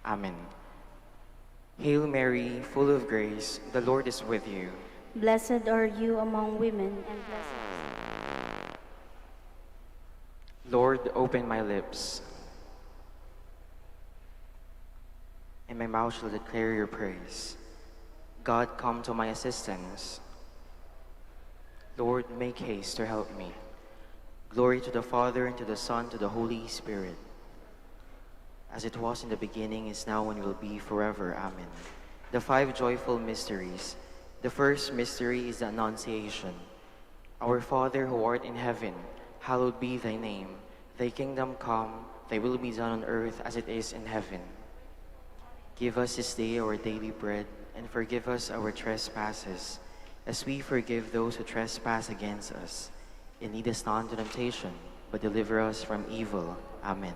Amen. Hail Mary, full of grace, the Lord is with you. Blessed are you among women, and blessed is Lord, open my lips, and my mouth shall declare your praise. God, come to my assistance. Lord, make haste to help me. Glory to the Father, and to the Son, to the Holy Spirit. As it was in the beginning, is now, and will be forever. Amen. The five joyful mysteries. The first mystery is the Annunciation. Our Father who art in heaven, hallowed be thy name. Thy kingdom come, thy will be done on earth as it is in heaven. Give us this day our daily bread, and forgive us our trespasses, as we forgive those who trespass against us. And lead us not into temptation, but deliver us from evil. Amen.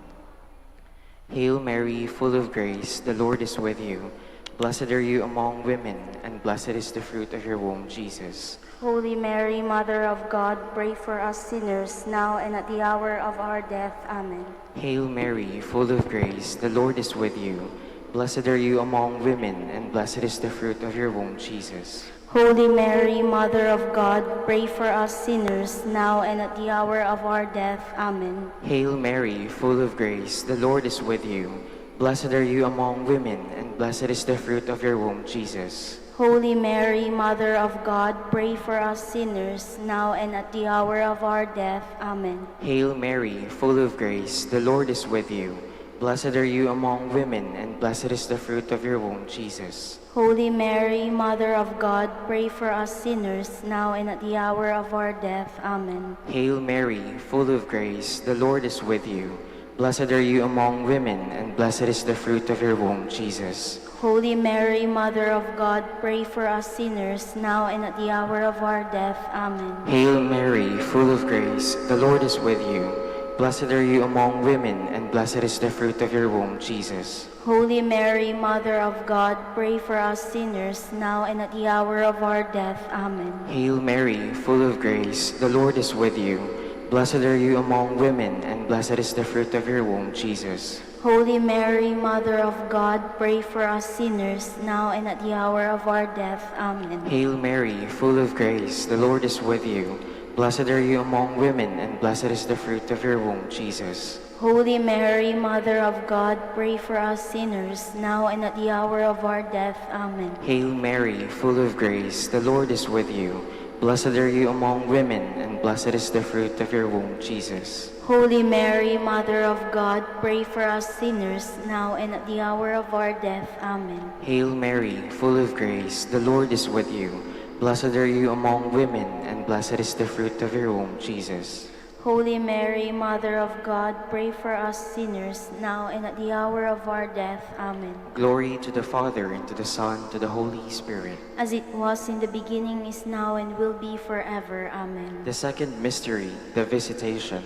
Hail Mary, full of grace, the Lord is with you. Blessed are you among women, and blessed is the fruit of your womb, Jesus. Holy Mary, Mother of God, pray for us sinners, now and at the hour of our death. Amen. Hail Mary, full of grace, the Lord is with you. Blessed are you among women, and blessed is the fruit of your womb, Jesus. Holy Mary, Mother of God, pray for us sinners, now and at the hour of our death. Amen. Hail Mary, full of grace, the Lord is with you. Blessed are you among women, and blessed is the fruit of your womb, Jesus. Holy Mary, Mother of God, pray for us sinners, now and at the hour of our death. Amen. Hail Mary, full of grace, the Lord is with you. Blessed are you among women, and blessed is the fruit of your womb, Jesus. Holy Mary, Mother of God, pray for us sinners, now and at the hour of our death. Amen. Hail Mary, full of grace, the Lord is with you. Blessed are you among women, and blessed is the fruit of your womb, Jesus. Holy Mary, Mother of God, pray for us sinners, now and at the hour of our death. Amen. Hail Mary, full of grace, the Lord is with you. Blessed are you among women, and blessed is the fruit of your womb, Jesus. Holy Mary, Mother of God, pray for us sinners, now and at the hour of our death. Amen. Hail Mary, full of grace, the Lord is with you. Blessed are you among women, and blessed is the fruit of your womb, Jesus. Holy Mary, Mother of God, pray for us sinners, now and at the hour of our death. Amen. Hail Mary, full of grace, the Lord is with you. Blessed are you among women, and blessed is the fruit of your womb, Jesus. Holy Mary, Mother of God, pray for us sinners, now and at the hour of our death. Amen. Hail Mary, full of grace, the Lord is with you. Blessed are you among women, and blessed is the fruit of your womb, Jesus. Holy Mary, Mother of God, pray for us sinners, now and at the hour of our death. Amen. Hail Mary, full of grace, the Lord is with you. Blessed are you among women, and blessed is the fruit of your womb, Jesus. Holy Mary, Mother of God, pray for us sinners, now and at the hour of our death. Amen. Glory to the Father, and to the Son, to the Holy Spirit. As it was in the beginning, is now, and will be forever. Amen. The second mystery, the Visitation.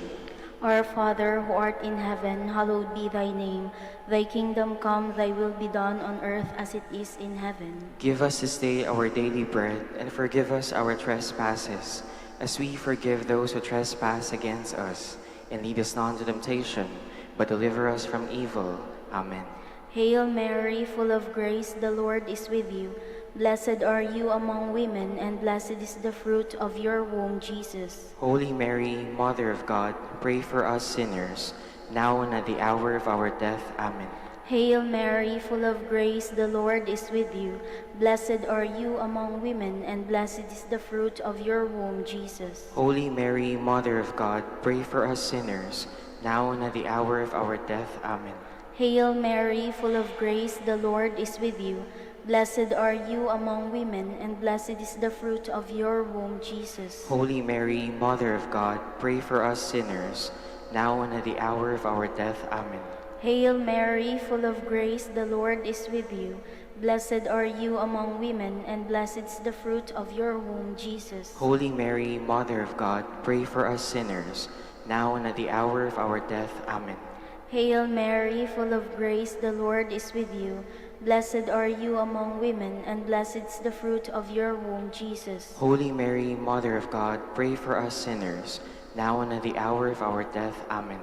Our Father, who art in heaven, hallowed be thy name. Thy kingdom come, thy will be done on earth as it is in heaven. Give us this day our daily bread, and forgive us our trespasses, as we forgive those who trespass against us. And lead us not into temptation, but deliver us from evil. Amen. Hail Mary, full of grace, the Lord is with you. Blessed are you among women, and blessed is the fruit of your womb, Jesus. Holy Mary, Mother of God, pray for us sinners, now and at the hour of our death. Amen. Hail Mary, full of grace, the Lord is with you. Blessed are you among women, and blessed is the fruit of your womb, Jesus. Holy Mary, Mother of God, pray for us sinners, now and at the hour of our death. Amen. Hail Mary, full of grace, the Lord is with you. Blessed are you among women, and blessed is the fruit of your womb, Jesus. Holy Mary, Mother of God, pray for us sinners, now and at the hour of our death. Amen. Hail Mary, full of grace, the Lord is with you. Blessed are you among women, and blessed is the fruit of your womb, Jesus. Holy Mary, Mother of God, pray for us sinners, now and at the hour of our death. Amen. Hail Mary, full of grace, the Lord is with you. Blessed are you among women, and blessed is the fruit of your womb, Jesus. Holy Mary, Mother of God, pray for us sinners, now and at the hour of our death. Amen.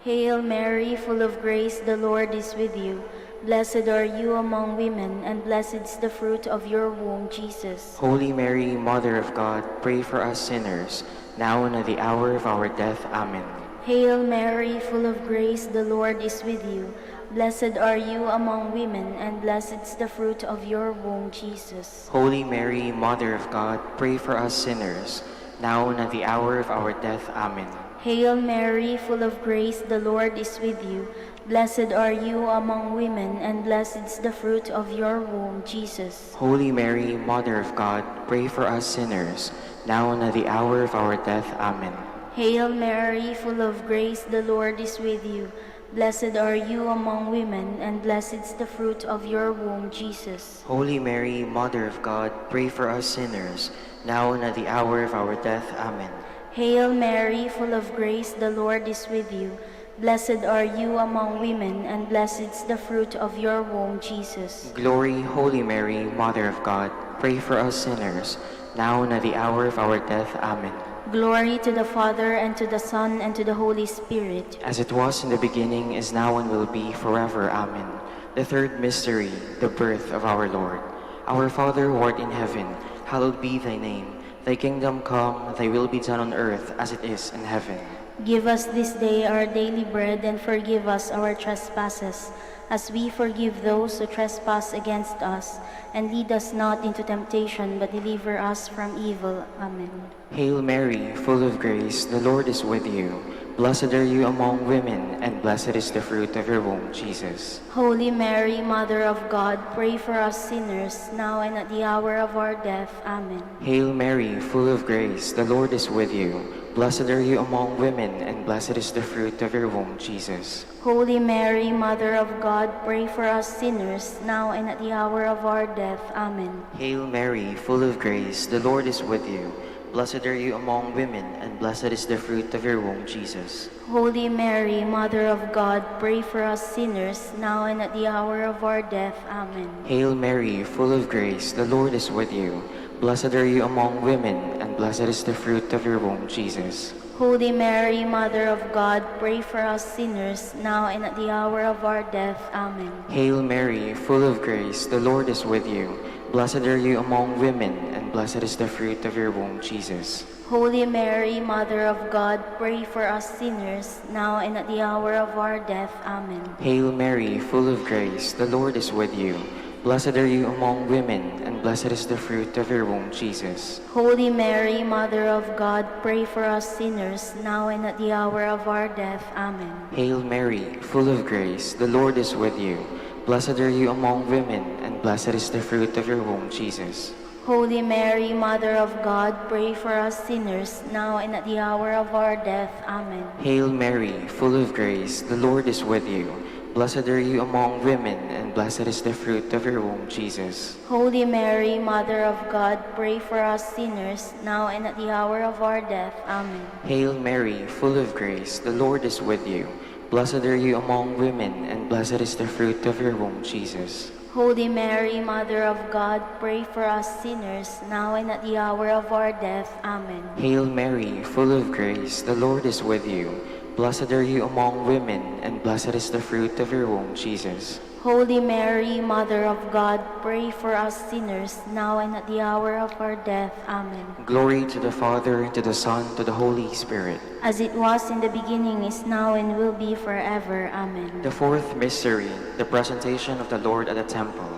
Hail Mary, full of grace, the Lord is with you. Blessed are you among women, and blessed is the fruit of your womb, Jesus. Holy Mary, Mother of God, pray for us sinners, now and at the hour of our death. Amen. Hail Mary, full of grace, the Lord is with you. Blessed are you among women, and blessed is the fruit of your womb, Jesus. Holy Mary, Mother of God, pray for us sinners, now and at the hour of our death. Amen. Hail Mary, full of grace, the Lord is with you. Blessed are you among women, and blessed is the fruit of your womb, Jesus. Holy Mary, Mother of God, pray for us sinners, now and at the hour of our death. Amen. Hail Mary, full of grace, the Lord is with you. Blessed are you among women, and blessed is the fruit of your womb, Jesus. Holy Mary, Mother of God, pray for us sinners, now and at the hour of our death. Amen. Hail Mary, full of grace, the Lord is with you. Blessed are you among women, and blessed is the fruit of your womb, Jesus. Glory, Holy Mary, Mother of God, pray for us sinners, now and at the hour of our death. Amen. Glory to the Father, and to the Son, and to the Holy Spirit. As it was in the beginning, is now, and will be forever. Amen. The third mystery, the birth of our Lord. Our Father who art in heaven, hallowed be thy name. Thy kingdom come, thy will be done on earth as it is in heaven. Give us this day our daily bread, and forgive us our trespasses, as we forgive those who trespass against us. And lead us not into temptation, but deliver us from evil. Amen. Hail Mary, full of grace, the Lord is with you. Blessed are you among women, and blessed is the fruit of your womb, Jesus. Holy Mary, Mother of God, pray for us sinners, now and at the hour of our death. Amen. Hail Mary, full of grace, the Lord is with you. Blessed are you among women, and blessed is the fruit of your womb, Jesus. Holy Mary, Mother of God, pray for us sinners, now and at the hour of our death. Amen. Hail Mary, full of grace, the Lord is with you. Blessed are you among women, and blessed is the fruit of your womb, Jesus. Holy Mary, Mother of God, pray for us sinners, now and at the hour of our death. Amen. Hail Mary, full of grace, the Lord is with you. Blessed are you among women, and blessed is the fruit of your womb, Jesus. Holy Mary, Mother of God, pray for us sinners, now and at the hour of our death. Amen. Hail Mary, full of grace, the Lord is with you. Blessed are you among women, and blessed is the fruit of your womb, Jesus. Holy Mary, Mother of God, pray for us sinners, now and at the hour of our death. Amen. Hail Mary, full of grace, the Lord is with you. Blessed are you among women, and blessed is the fruit of your womb, Jesus. Holy Mary, Mother of God, pray for us sinners, now and at the hour of our death. Amen. Hail Mary, full of grace, the Lord is with you. Blessed are you among women, and blessed is the fruit of your womb, Jesus. Holy Mary, Mother of God, pray for us sinners, now and at the hour of our death. Amen. Hail Mary, full of grace, the Lord is with you. Blessed are you among women, and blessed is the fruit of your womb, Jesus. Holy Mary, Mother of God, pray for us sinners, now and at the hour of our death. Amen. Hail Mary, full of grace, the Lord is with you. Blessed are you among women, and blessed is the fruit of your womb, Jesus. Holy Mary, Mother of God, pray for us sinners, now and at the hour of our death. Amen. Hail Mary, full of grace, the Lord is with you. Blessed are you among women, and blessed is the fruit of your womb, Jesus. Holy Mary, Mother of God, pray for us sinners, now and at the hour of our death. Amen. Glory to the Father, and to the Son, to the Holy Spirit. As it was in the beginning, is now, and will be forever. Amen. The fourth mystery, the presentation of the Lord at the temple.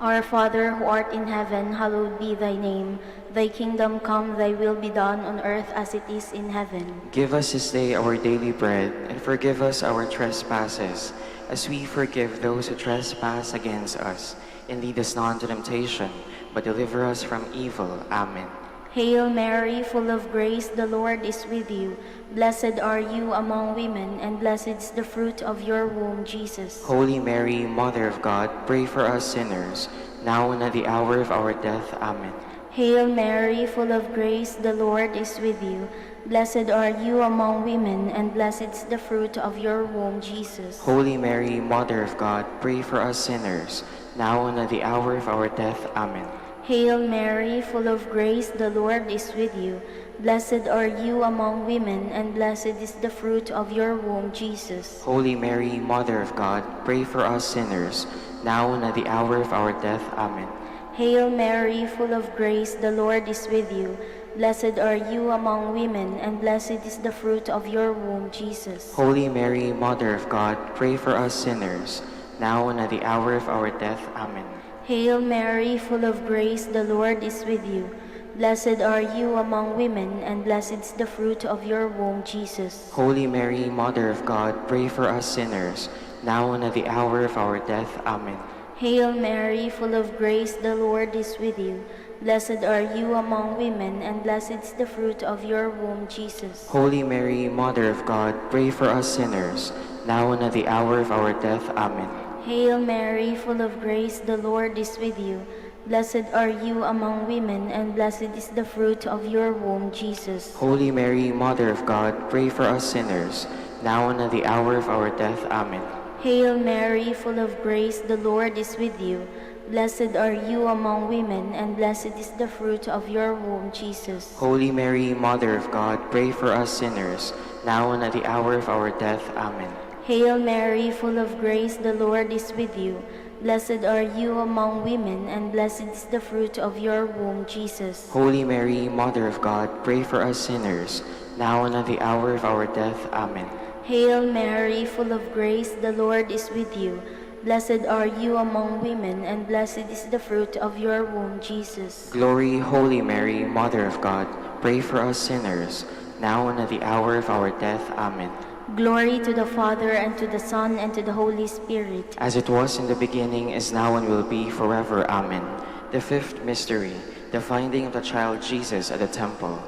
Our Father, who art in heaven, hallowed be thy name. Thy kingdom come, thy will be done on earth as it is in heaven. Give us this day our daily bread, and forgive us our trespasses, as we forgive those who trespass against us. And lead us not into temptation, but deliver us from evil. Amen. Hail Mary, full of grace, the Lord is with you. Blessed are you among women, and blessed is the fruit of your womb, Jesus. Holy Mary, Mother of God, pray for us sinners, now and at the hour of our death. Amen. Hail Mary, full of grace, the Lord is with you. Blessed are you among women, and blessed is the fruit of your womb, Jesus. Holy Mary, Mother of God, pray for us sinners, now and at the hour of our death. Amen. Hail Mary, full of grace, the Lord is with you. Blessed are you among women, and blessed is the fruit of your womb, Jesus. Holy Mary, Mother of God, pray for us sinners, now and at the hour of our death. Amen. Hail Mary, full of grace, the Lord is with you. Blessed are you among women, and blessed is the fruit of your womb, Jesus. Holy Mary, Mother of God, pray for us sinners, now and at the hour of our death. Amen. Hail Mary, full of grace, the Lord is with you. Blessed are you among women, and blessed is the fruit of your womb, Jesus. Holy Mary, Mother of God, pray for us sinners, now and at the hour of our death. Amen. Hail Mary, full of grace, the Lord is with you. Blessed are you among women, and blessed is the fruit of your womb, Jesus. Holy Mary, Mother of God, pray for us sinners, now and at the hour of our death. Amen. Hail Mary, full of grace, the Lord is with you. Blessed are you among women, and blessed is the fruit of your womb, Jesus. Holy Mary, Mother of God, pray for us sinners, now and at the hour of our death. Amen. Hail Mary, full of grace, the Lord is with you. Blessed are you among women, and blessed is the fruit of your womb, Jesus. Holy Mary, Mother of God, pray for us sinners, now and at the hour of our death. Amen. Hail Mary, full of grace, the Lord is with you. Blessed are you among women, and blessed is the fruit of your womb, Jesus. Holy Mary, Mother of God, pray for us sinners, now and at the hour of our death. Amen. Hail Mary, full of grace, the Lord is with you. Blessed are you among women, and blessed is the fruit of your womb, Jesus. Glory, Holy Mary, Mother of God, pray for us sinners, now and at the hour of our death. Amen. Glory to the Father, and to the Son, and to the Holy Spirit. As it was in the beginning, is now, and will be forever. Amen. The fifth mystery, the finding of the child Jesus at the temple.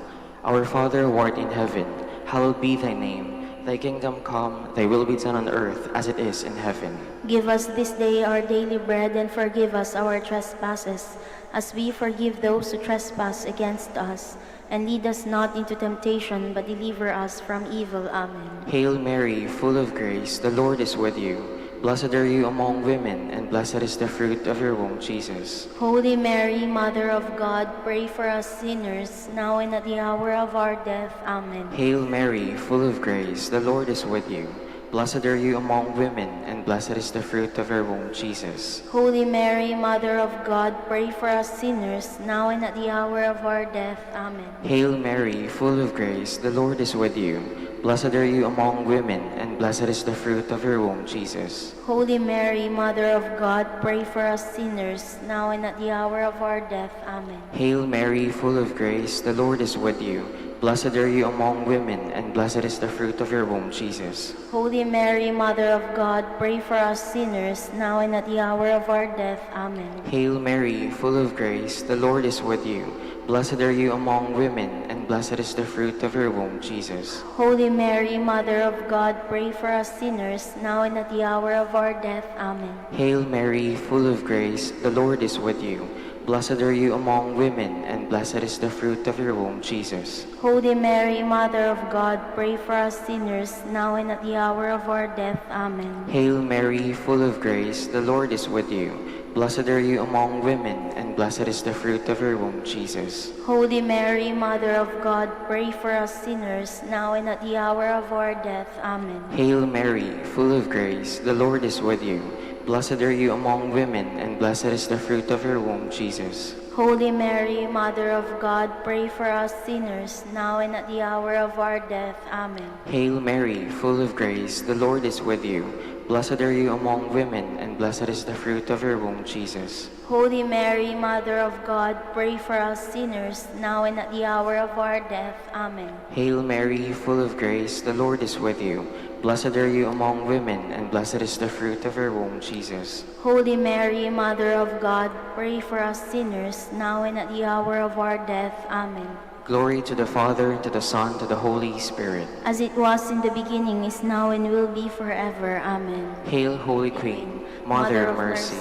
Our Father who art in heaven, hallowed be thy name. Thy kingdom come, thy will be done on earth as it is in heaven. Give us this day our daily bread, and forgive us our trespasses, as we forgive those who trespass against us. And lead us not into temptation, but deliver us from evil. Amen. Hail Mary, full of grace, the Lord is with you. Blessed are you among women, and blessed is the fruit of your womb, Jesus. Holy Mary, Mother of God, pray for us sinners, now and at the hour of our death. Amen. Hail Mary, full of grace, the Lord is with you. Blessed are you among women, and blessed is the fruit of your womb, Jesus. Holy Mary, Mother of God, pray for us sinners, now and at the hour of our death. Amen. Hail Mary, full of grace, the Lord is with you. Blessed are you among women, and blessed is the fruit of your womb, Jesus. Holy Mary, Mother of God, pray for us sinners, now and at the hour of our death. Amen. Hail Mary, full of grace, the Lord is with you. Blessed are you among women, and blessed is the fruit of your womb, Jesus. Holy Mary, Mother of God, pray for us sinners, now and at the hour of our death. Amen. Hail Mary, full of grace, the Lord is with you. Blessed are you among women, and blessed is the fruit of your womb, Jesus. Holy Mary, Mother of God, pray for us sinners, now and at the hour of our death. Amen. Hail Mary, full of grace, the Lord is with you. Blessed are you among women, and blessed is the fruit of your womb, Jesus. Holy Mary, Mother of God, pray for us sinners, now and at the hour of our death. Amen. Hail Mary, full of grace, the Lord is with you. Blessed are you among women, and blessed is the fruit of your womb, Jesus. Holy Mary, Mother of God, pray for us sinners, now and at the hour of our death. Amen. Hail Mary, full of grace, the Lord is with you. Blessed are you among women, and blessed is the fruit of your womb, Jesus. Holy Mary, Mother of God, pray for us sinners, now and at the hour of our death. Amen. Hail Mary, full of grace, the Lord is with you. Blessed are you among women, and blessed is the fruit of your womb, Jesus. Holy Mary, Mother of God, pray for us sinners, now and at the hour of our death. Amen. Hail Mary, full of grace, the Lord is with you. Blessed are you among women, and blessed is the fruit of your womb, Jesus. Holy Mary, Mother of God, pray for us sinners, now and at the hour of our death. Amen. Glory to the Father, and to the Son, to the Holy Spirit. As it was in the beginning, is now, and will be forever. Amen. Hail, Holy Queen, Mother of Mercy.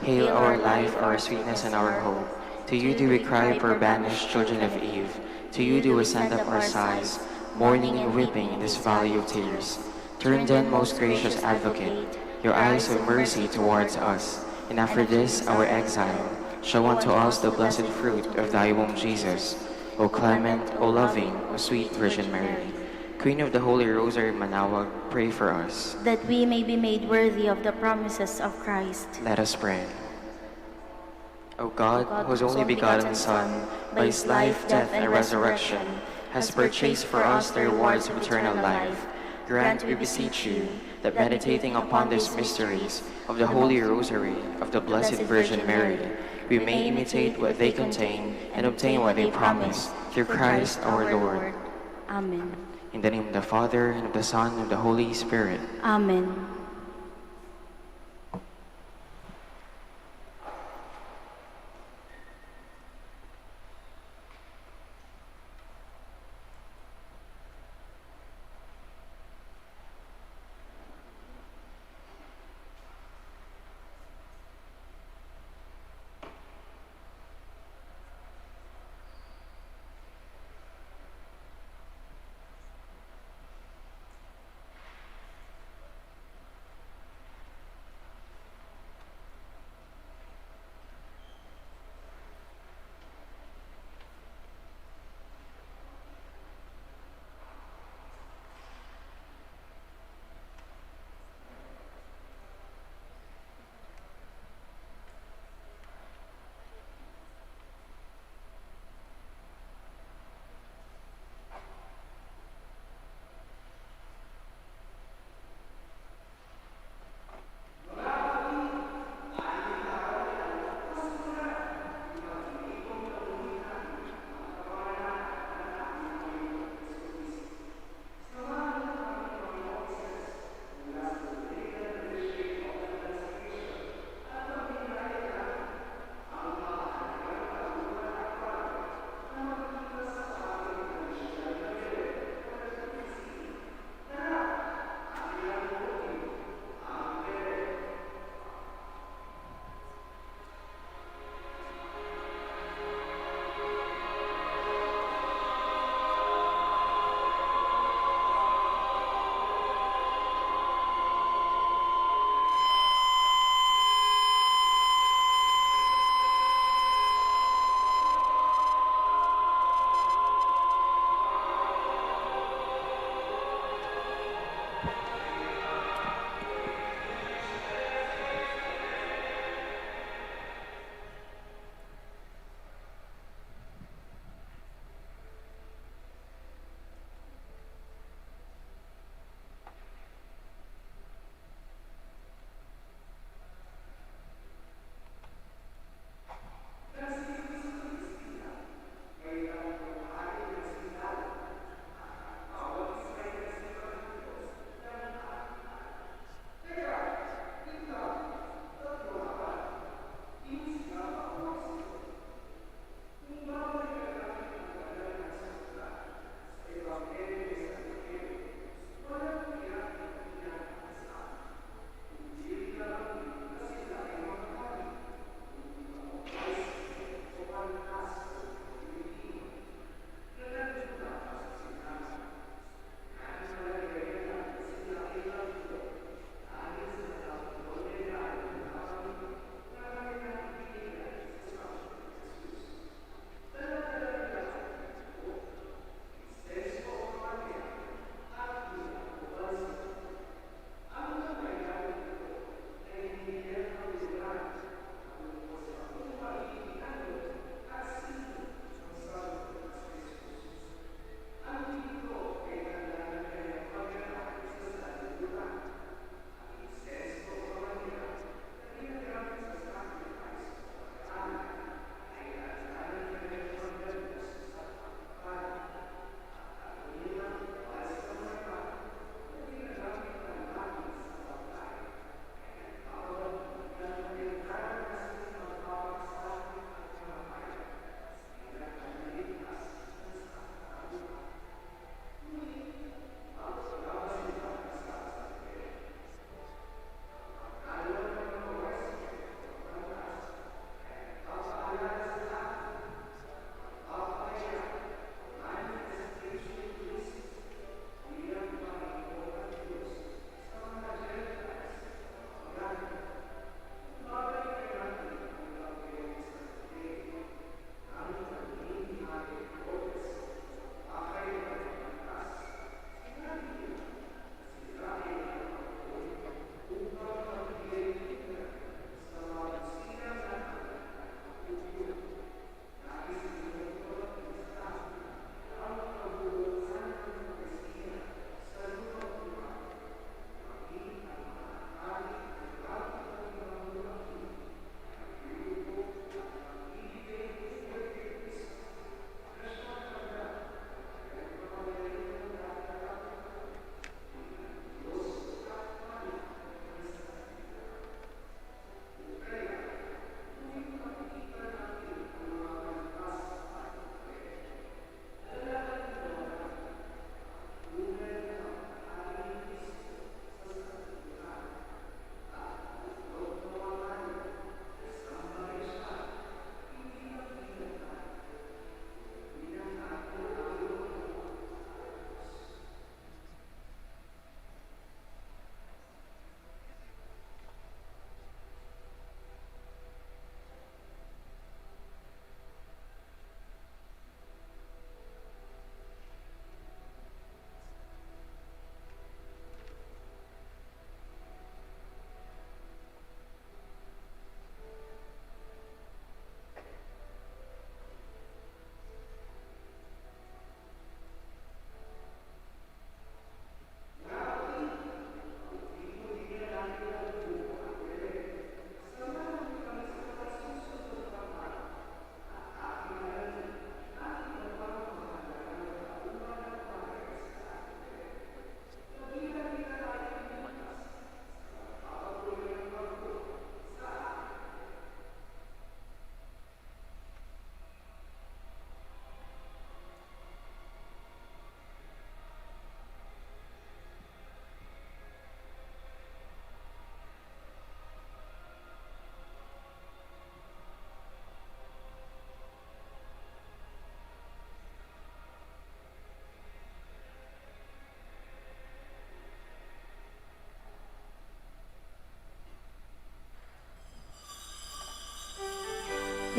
Hail our life, our sweetness, and our hope. To you do we cry, poor banished children of Eve. To you do we send up our sighs, mourning and weeping in this valley of tears. Turn then, most gracious Advocate, your eyes of mercy towards us, and after this our exile, Show unto us the blessed fruit of thy womb, Jesus. O clement, O loving, O sweet Virgin Mary, Queen of the Holy Rosary, Manaoag, pray for us. that we may be made worthy of the promises of Christ. Let us pray. O God, whose only begotten Son, by his life, death, and resurrection, has purchased for us the rewards of eternal life, grant, we beseech you, that meditating upon these mysteries of the Holy Rosary of the Blessed Virgin Mary, we may imitate what they contain and obtain what they promise, through Christ our Lord. Amen. In the name of the Father, and of the Son, and of the Holy Spirit. Amen.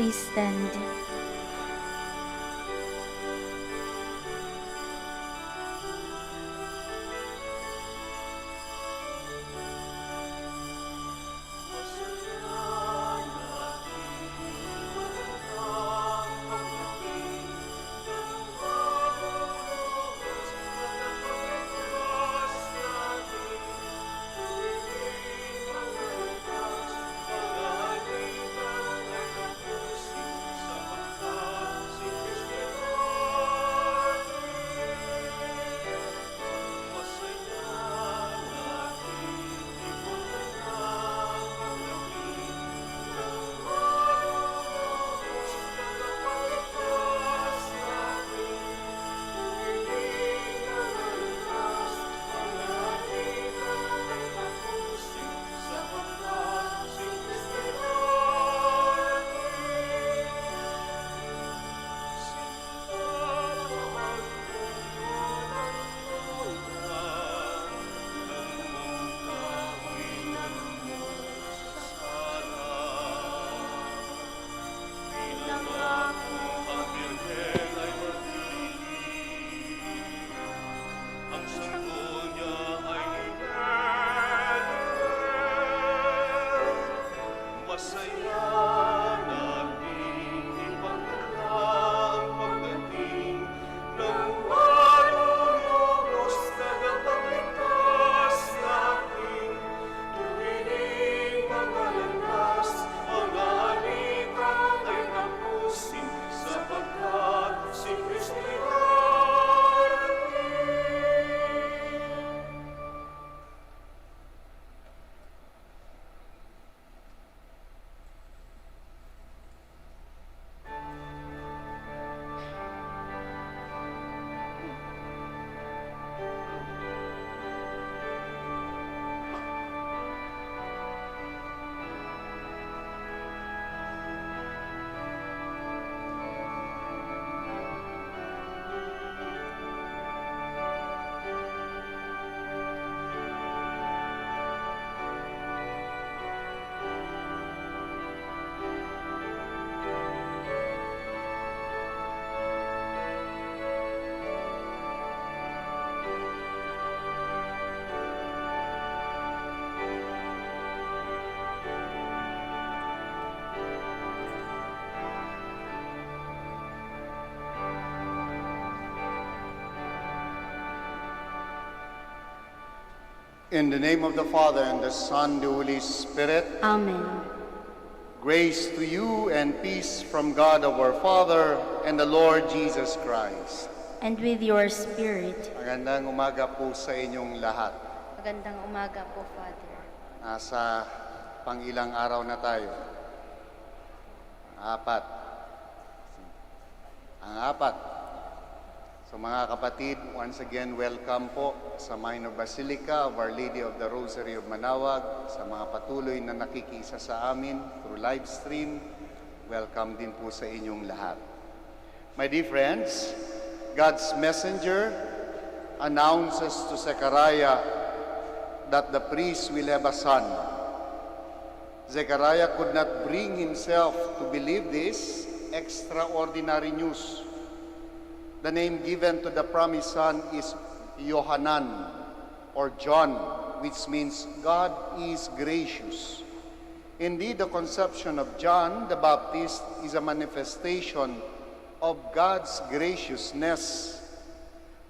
Please stand. In the name of the Father, and the Son, the Holy Spirit. Amen. Grace to you and peace from God our Father and the Lord Jesus Christ. And with your spirit. Magandang umaga po sa inyong lahat. Magandang umaga po, Father. Nasa pang-ilang araw na tayo? Ang apat. So mga kapatid, once again, welcome po sa Minor Basilica of Our Lady of the Rosary of Manaoag. Sa mga patuloy na nakikisa sa amin through live stream, welcome din po sa inyong lahat. My dear friends, God's messenger announces to Zechariah that the priest will have a son. Zechariah could not bring himself to believe this extraordinary news. The name given to the promised son is Yohanan or John, which means God is gracious. Indeed, the conception of John the Baptist is a manifestation of God's graciousness,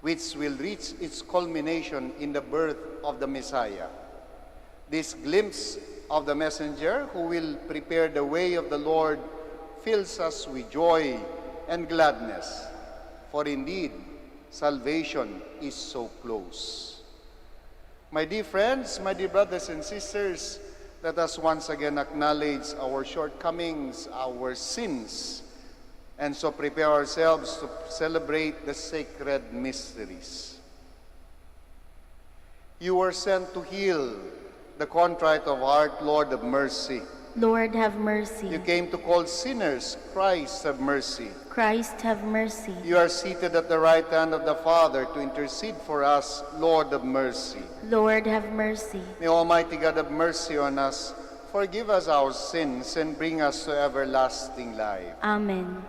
which will reach its culmination in the birth of the Messiah. This glimpse of the messenger who will prepare the way of the Lord fills us with joy and gladness. For indeed, salvation is so close. My dear friends, my dear brothers and sisters, let us once again acknowledge our shortcomings, our sins, and so prepare ourselves to celebrate the sacred mysteries. You were sent to heal the contrite of heart, Lord of mercy. Lord, have mercy. You came to call sinners, Christ, have mercy. Christ, have mercy. You are seated at the right hand of the Father to intercede for us, Lord of mercy. Lord, have mercy. May Almighty God have mercy on us, forgive us our sins, and bring us to everlasting life. Amen.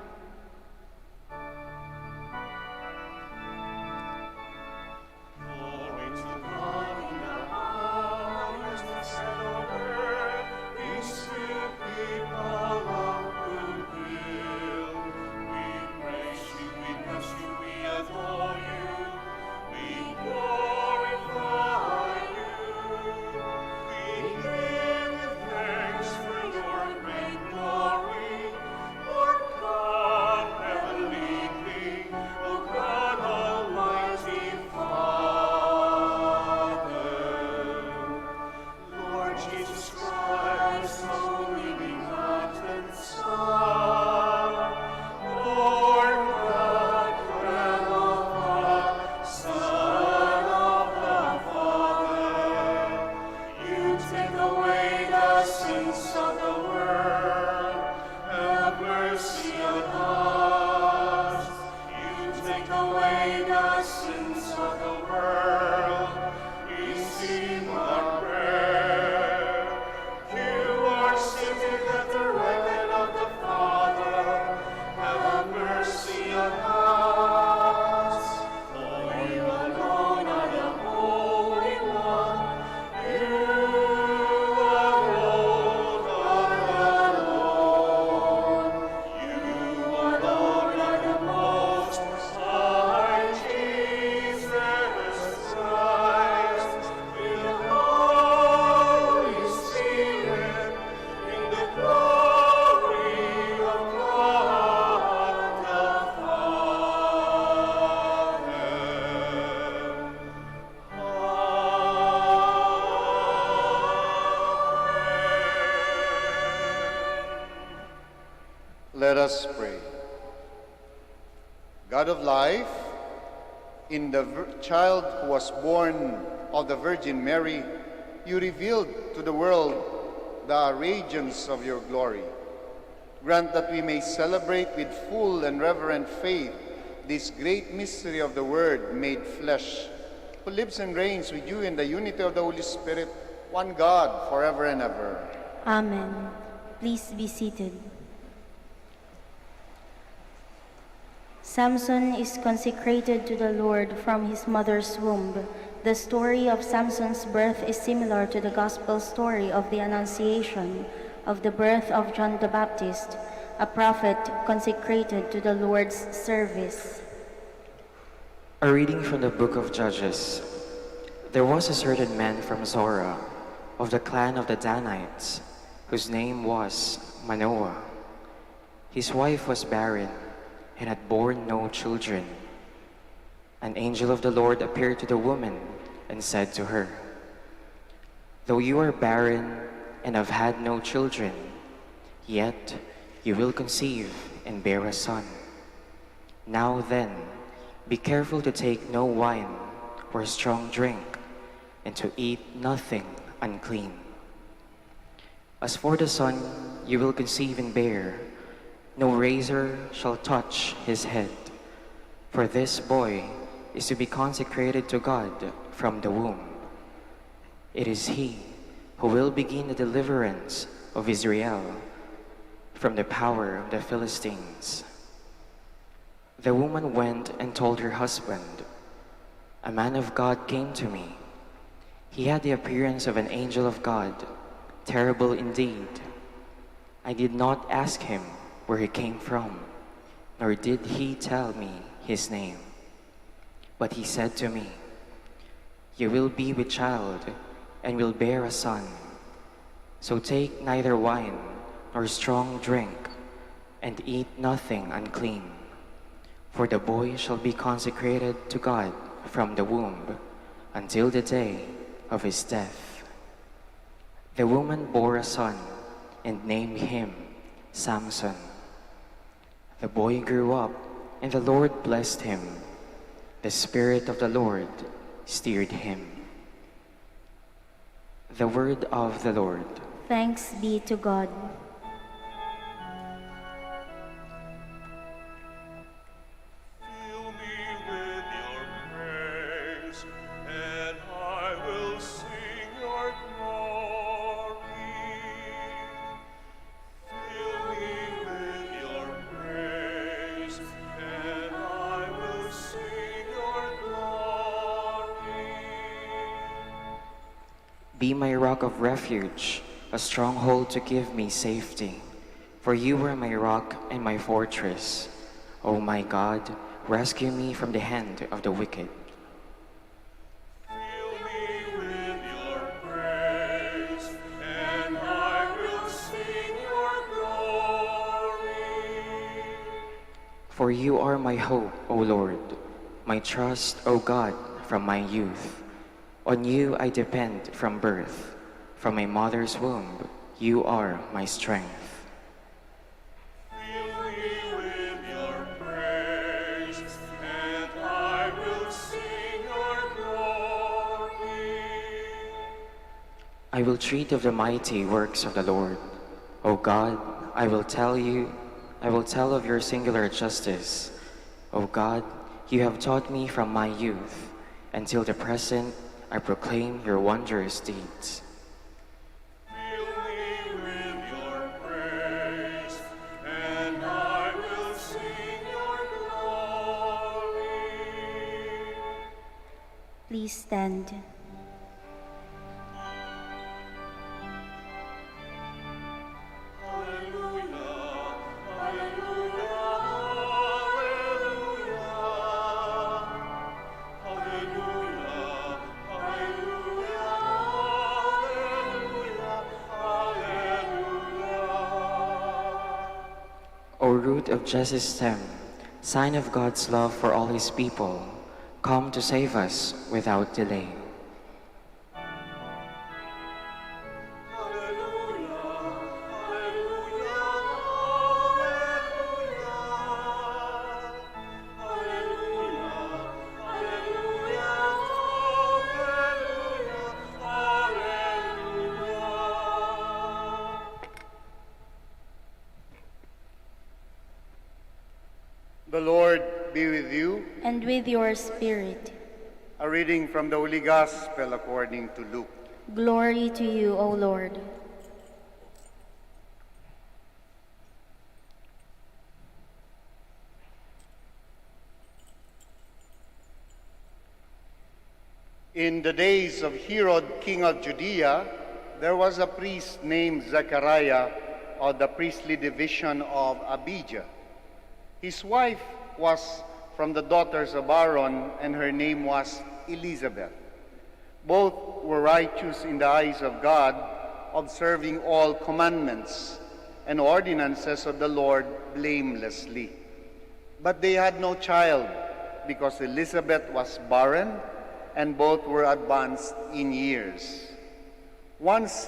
Let us pray. God of life, in the child who was born of the Virgin Mary, you revealed to the world the radiance of your glory. Grant that we may celebrate with full and reverent faith this great mystery of the Word made flesh, who lives and reigns with you in the unity of the Holy Spirit, one God, forever and ever. Amen. Please be seated. Samson is consecrated to the Lord from his mother's womb. The story of Samson's birth is similar to the gospel story of the Annunciation, of the birth of John the Baptist, a prophet consecrated to the Lord's service. A reading from the book of Judges. There was a certain man from Zorah, of the clan of the Danites, whose name was Manoah. His wife was barren and had borne no children. An angel of the Lord appeared to the woman and said to her, "Though you are barren and have had no children, yet you will conceive and bear a son. Now then, be careful to take no wine or strong drink, and to eat nothing unclean. As for the son you will conceive and bear, no razor shall touch his head, for this boy is to be consecrated to God from the womb. It is he who will begin the deliverance of Israel from the power of the Philistines." The woman went and told her husband, "A man of God came to me. He had the appearance of an angel of God, terrible indeed. I did not ask him where he came from, nor did he tell me his name. But he said to me, 'You will be with child and will bear a son. So take neither wine nor strong drink, and eat nothing unclean. For the boy shall be consecrated to God from the womb until the day of his death.' The woman bore a son and named him Samson. The boy grew up, and the Lord blessed him. The Spirit of the Lord steered him." The word of the Lord. Thanks be to God. Fill me with your praise, and I will sing your glory. Be my rock of refuge, a stronghold to give me safety. For you are my rock and my fortress. O my God, rescue me from the hand of the wicked. Fill me with your praise, and I will sing your glory. For you are my hope, O Lord, my trust, O God, from my youth. On you I depend from birth. From my mother's womb, you are my strength. Fill me with your praise, and I will sing your glory. I will treat of the mighty works of the Lord. O God, I will tell of your singular justice. O God, you have taught me from my youth. Until the present, I proclaim your wondrous deeds. Fill me with your praise, and I will sing your glory. Please stand. Hallelujah, hallelujah, hallelujah. Hallelujah, hallelujah, hallelujah, hallelujah. O root of Jesse's stem, sign of God's love for all his people, come to save us without delay. The Lord be with you. And with your spirit. A reading from the Holy Gospel according to Luke. Glory to you, O Lord. In the days of Herod, king of Judea, there was a priest named Zechariah of the priestly division of Abijah. His wife was from the daughters of Aaron, and her name was Elizabeth. Both were righteous in the eyes of God, observing all commandments and ordinances of the Lord blamelessly. But they had no child, because Elizabeth was barren, and both were advanced in years. Once,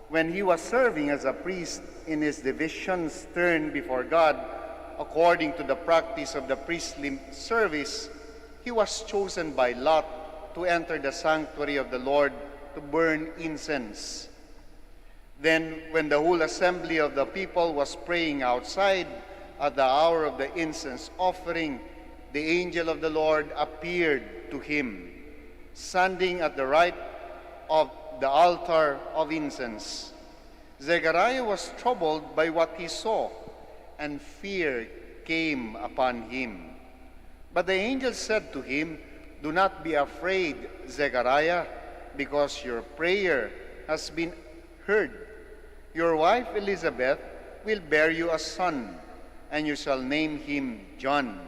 when he was serving as a priest in his division's turn before God, according to the practice of the priestly service, he was chosen by lot to enter the sanctuary of the Lord to burn incense. Then, when the whole assembly of the people was praying outside at the hour of the incense offering, the angel of the Lord appeared to him, standing at the right of the altar of incense. Zechariah was troubled by what he saw, and fear came upon him. But the angel said to him, "Do not be afraid, Zechariah, because your prayer has been heard. Your wife Elizabeth will bear you a son, and you shall name him John.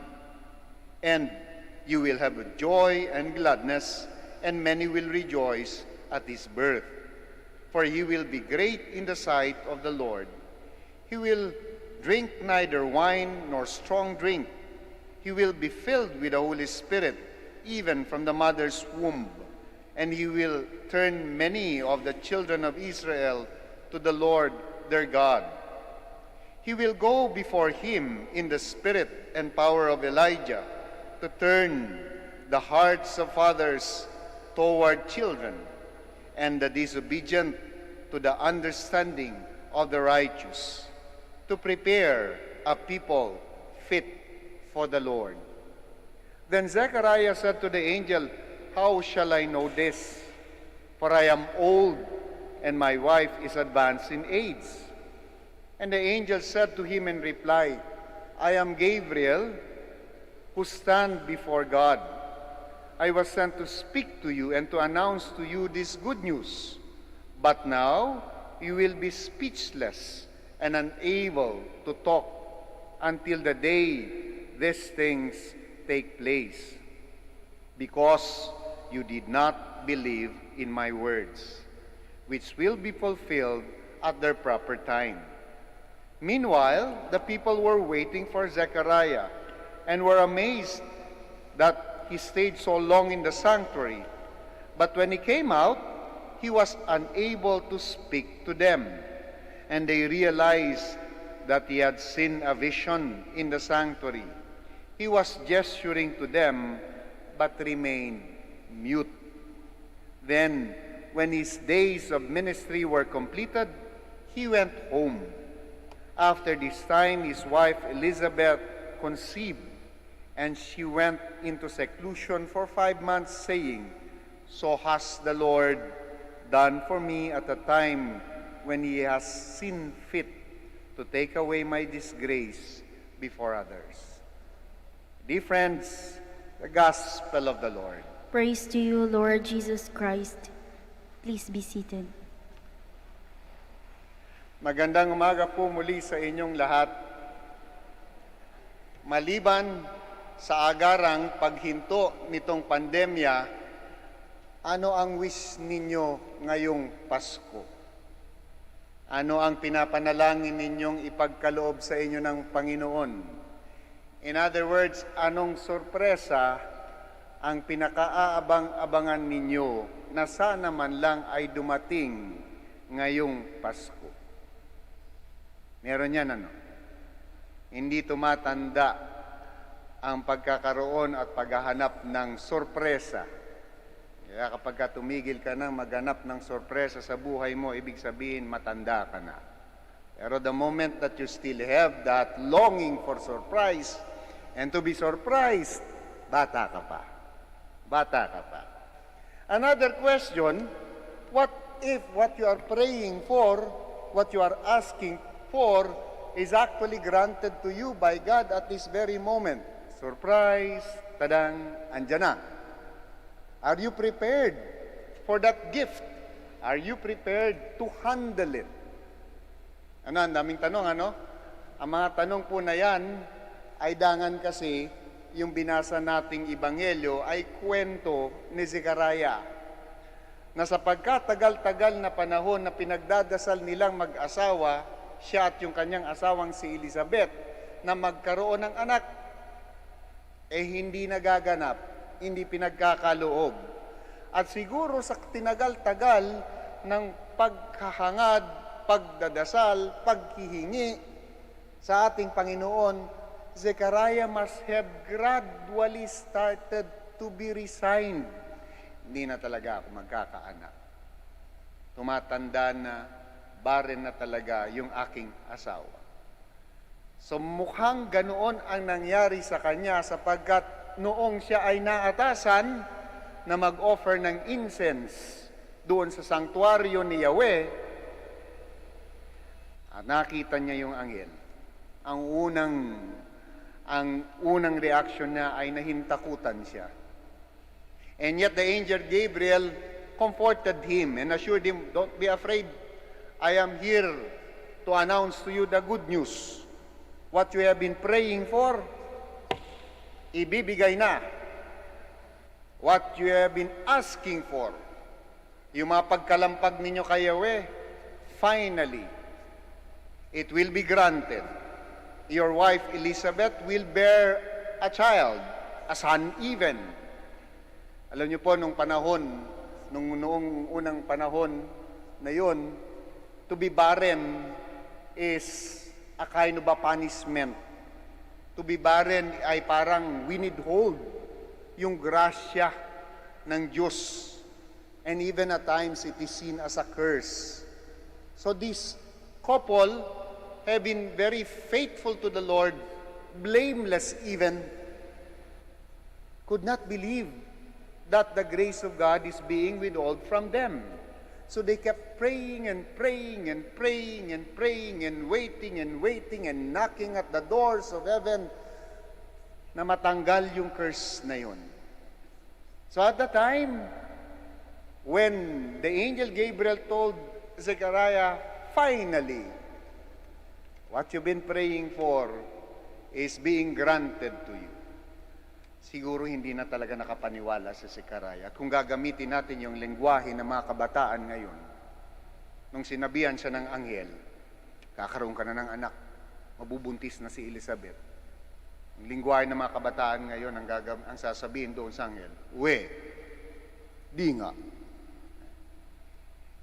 And you will have joy and gladness, and many will rejoice at his birth. For he will be great in the sight of the Lord. He will drink neither wine nor strong drink. He will be filled with the Holy Spirit, even from the mother's womb. And he will turn many of the children of Israel to the Lord their God. He will go before him in the spirit and power of Elijah, to turn the hearts of fathers toward children, and the disobedient to the understanding of the righteous, to prepare a people fit for the Lord." Then Zechariah said to the angel, "How shall I know this? For I am old, and my wife is advanced in age." And the angel said to him in reply, "I am Gabriel, who stand before God. I was sent to speak to you and to announce to you this good news. But now you will be speechless and unable to talk until the day these things take place, because you did not believe in my words, which will be fulfilled at their proper time. Meanwhile, the people were waiting for Zechariah and were amazed that he stayed so long in the sanctuary. But when he came out, he was unable to speak to them, and they realized that he had seen a vision in the sanctuary. He was gesturing to them, but remained mute. Then, when his days of ministry were completed, he went home. After this time, his wife Elizabeth conceived, and she went into seclusion for 5 months, saying, "So has the Lord done for me at a time when he has seen fit to take away my disgrace before others." Dear friends, the Gospel of the Lord. Praise to you, Lord Jesus Christ. Please be seated. Magandang umaga po muli sa inyong lahat. Maliban sa agarang paghinto nitong pandemya, ano ang wish ninyo ngayong Pasko? Ano ang pinapanalangin ninyong ipagkaloob sa inyo ng Panginoon? In other words, anong sorpresa ang pinakaaabang-abangan ninyo na sana man lang ay dumating ngayong Pasko? Meron yan, ano? Hindi tumatanda ang pagkakaroon at paghahanap ng sorpresa. Kaya kapag tumigil ka na maghanap ng sorpresa sa buhay mo, ibig sabihin matanda ka na. Pero the moment that you still have that longing for surprise and to be surprised, bata ka pa. Bata ka pa. Another question, what if what you are praying for, what you are asking for, is actually granted to you by God at this very moment? Surprise, tadang, andyan na. Are you prepared for that gift? Are you prepared to handle it? Ano, ang daming tanong, ano? Ang mga tanong po na yan, ay dangan kasi yung binasa nating Ebanghelyo ay kwento ni Zechariah, na sa pagkatagal-tagal na panahon na pinagdadasal nilang mag-asawa, siya at yung kanyang asawang si Elizabeth, na magkaroon ng anak, hindi nagaganap, hindi pinagkakaloob. At siguro sa tinagal-tagal ng paghahangad, pagdadasal, paghihingi sa ating Panginoon, Zechariah must have gradually started to be resigned. Hindi na talaga ako magkakaanak. Tumatanda na, barren na talaga yung aking asawa. So mukhang ganoon ang nangyari sa kanya, sapagkat noong siya ay naatasan na mag-offer ng incense doon sa sanktuaryo ni Yahweh, nakita niya yung anghel. Ang unang reaksyon niya ay nahintakutan siya. And yet the angel Gabriel comforted him and assured him, "Don't be afraid. I am here to announce to you the good news. What you have been praying for, ibibigay na. What you have been asking for, yung mga pagkalampag ninyo kay Yahweh, finally, it will be granted. Your wife Elizabeth will bear a child, a son even." Alam niyo po, nung noong unang panahon na yun, to be barren is a kind of a punishment. To be barren ay parang withhold yung grasya ng Diyos. And even at times, it is seen as a curse. So this couple have been very faithful to the Lord, blameless even, could not believe that the grace of God is being withheld from them. So they kept praying and praying and praying and praying and waiting and knocking at the doors of heaven na matanggal yung curse na yun. So at the time, when the angel Gabriel told Zechariah, finally, what you've been praying for is being granted to you. Siguro hindi na talaga nakapaniwala si Zechariah. Kung gagamitin natin yung lengguwahe ng mga kabataan ngayon, nung sinabihan siya ng anghel, kakaroon ka na ng anak, mabubuntis na si Elizabeth. Ang lengguwahe ng mga kabataan ngayon, ang sasabihin doon sa anghel, di nga.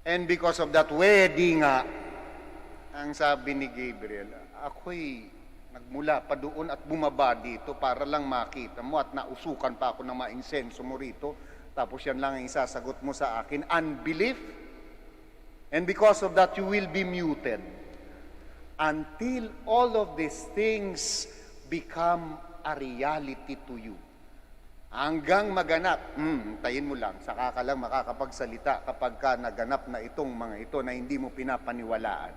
And because of that di nga, ang sabi ni Gabriel, ako'y nagmula pa doon at bumaba dito para lang makita mo at nausukan pa ako ng ma-insenso mo rito. Tapos yan lang ang isasagot mo sa akin, unbelief. And because of that, you will be muted until all of these things become a reality to you. Hanggang maganap, tayin mo lang, saka ka lang makakapagsalita kapag ka naganap na itong mga ito na hindi mo pinapaniwalaan.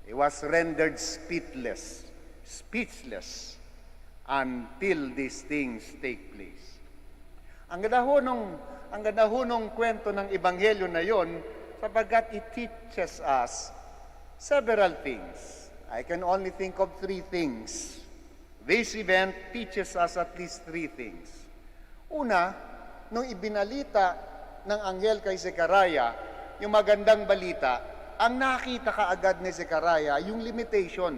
He was rendered speechless until these things take place. Ang ganda ho nung kwento ng Ebanghelyo na yon, sapagkat it teaches us several things. I can only think of 3 things. This event teaches us at least 3 things. Una, nung ibinalita ng anghel kay Zechariah, yung magandang balita, ang nakita kaagad ni Zechariah, yung limitation.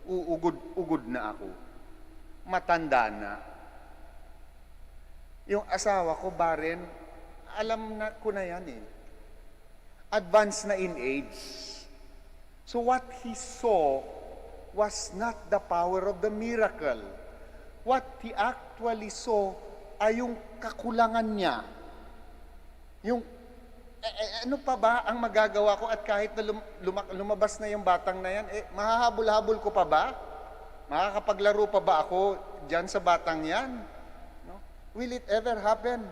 Ugod na ako. Matanda na. Yung asawa ko, barren, alam na ko na yan eh. Advanced na in age. So what he saw was not the power of the miracle. What he actually saw ay yung kakulangan niya. Yung, ano pa ba ang magagawa ko at kahit na lumabas na yung batang na yan, mahahabol-habol ko pa ba? Makakapaglaro pa ba ako dyan sa batang yan? No? Will it ever happen?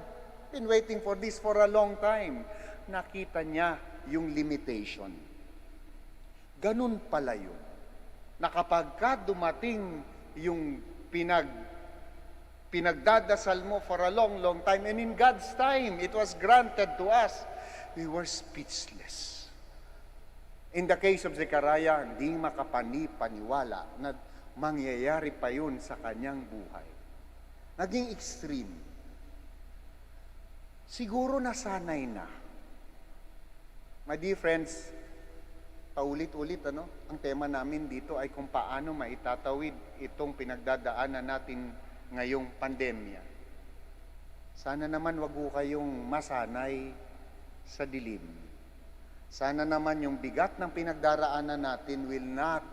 Been waiting for this for a long time. Nakita niya yung limitation. Ganun pala yun. Na kapag ka dumating yung pinagdadasal mo for a long, long time, and in God's time, it was granted to us, we were speechless. In the case of Zechariah, hindi makapani-paniwala na mangyayari pa yun sa kanyang buhay. Naging extreme. Siguro nasanay na. My dear friends, paulit-ulit, ang tema namin dito ay kung paano maitatawid itong pinagdadaanan natin ngayong pandemya. Sana naman wag ho kayong masanay sa dilim. Sana naman yung bigat ng pinagdaraanan natin will not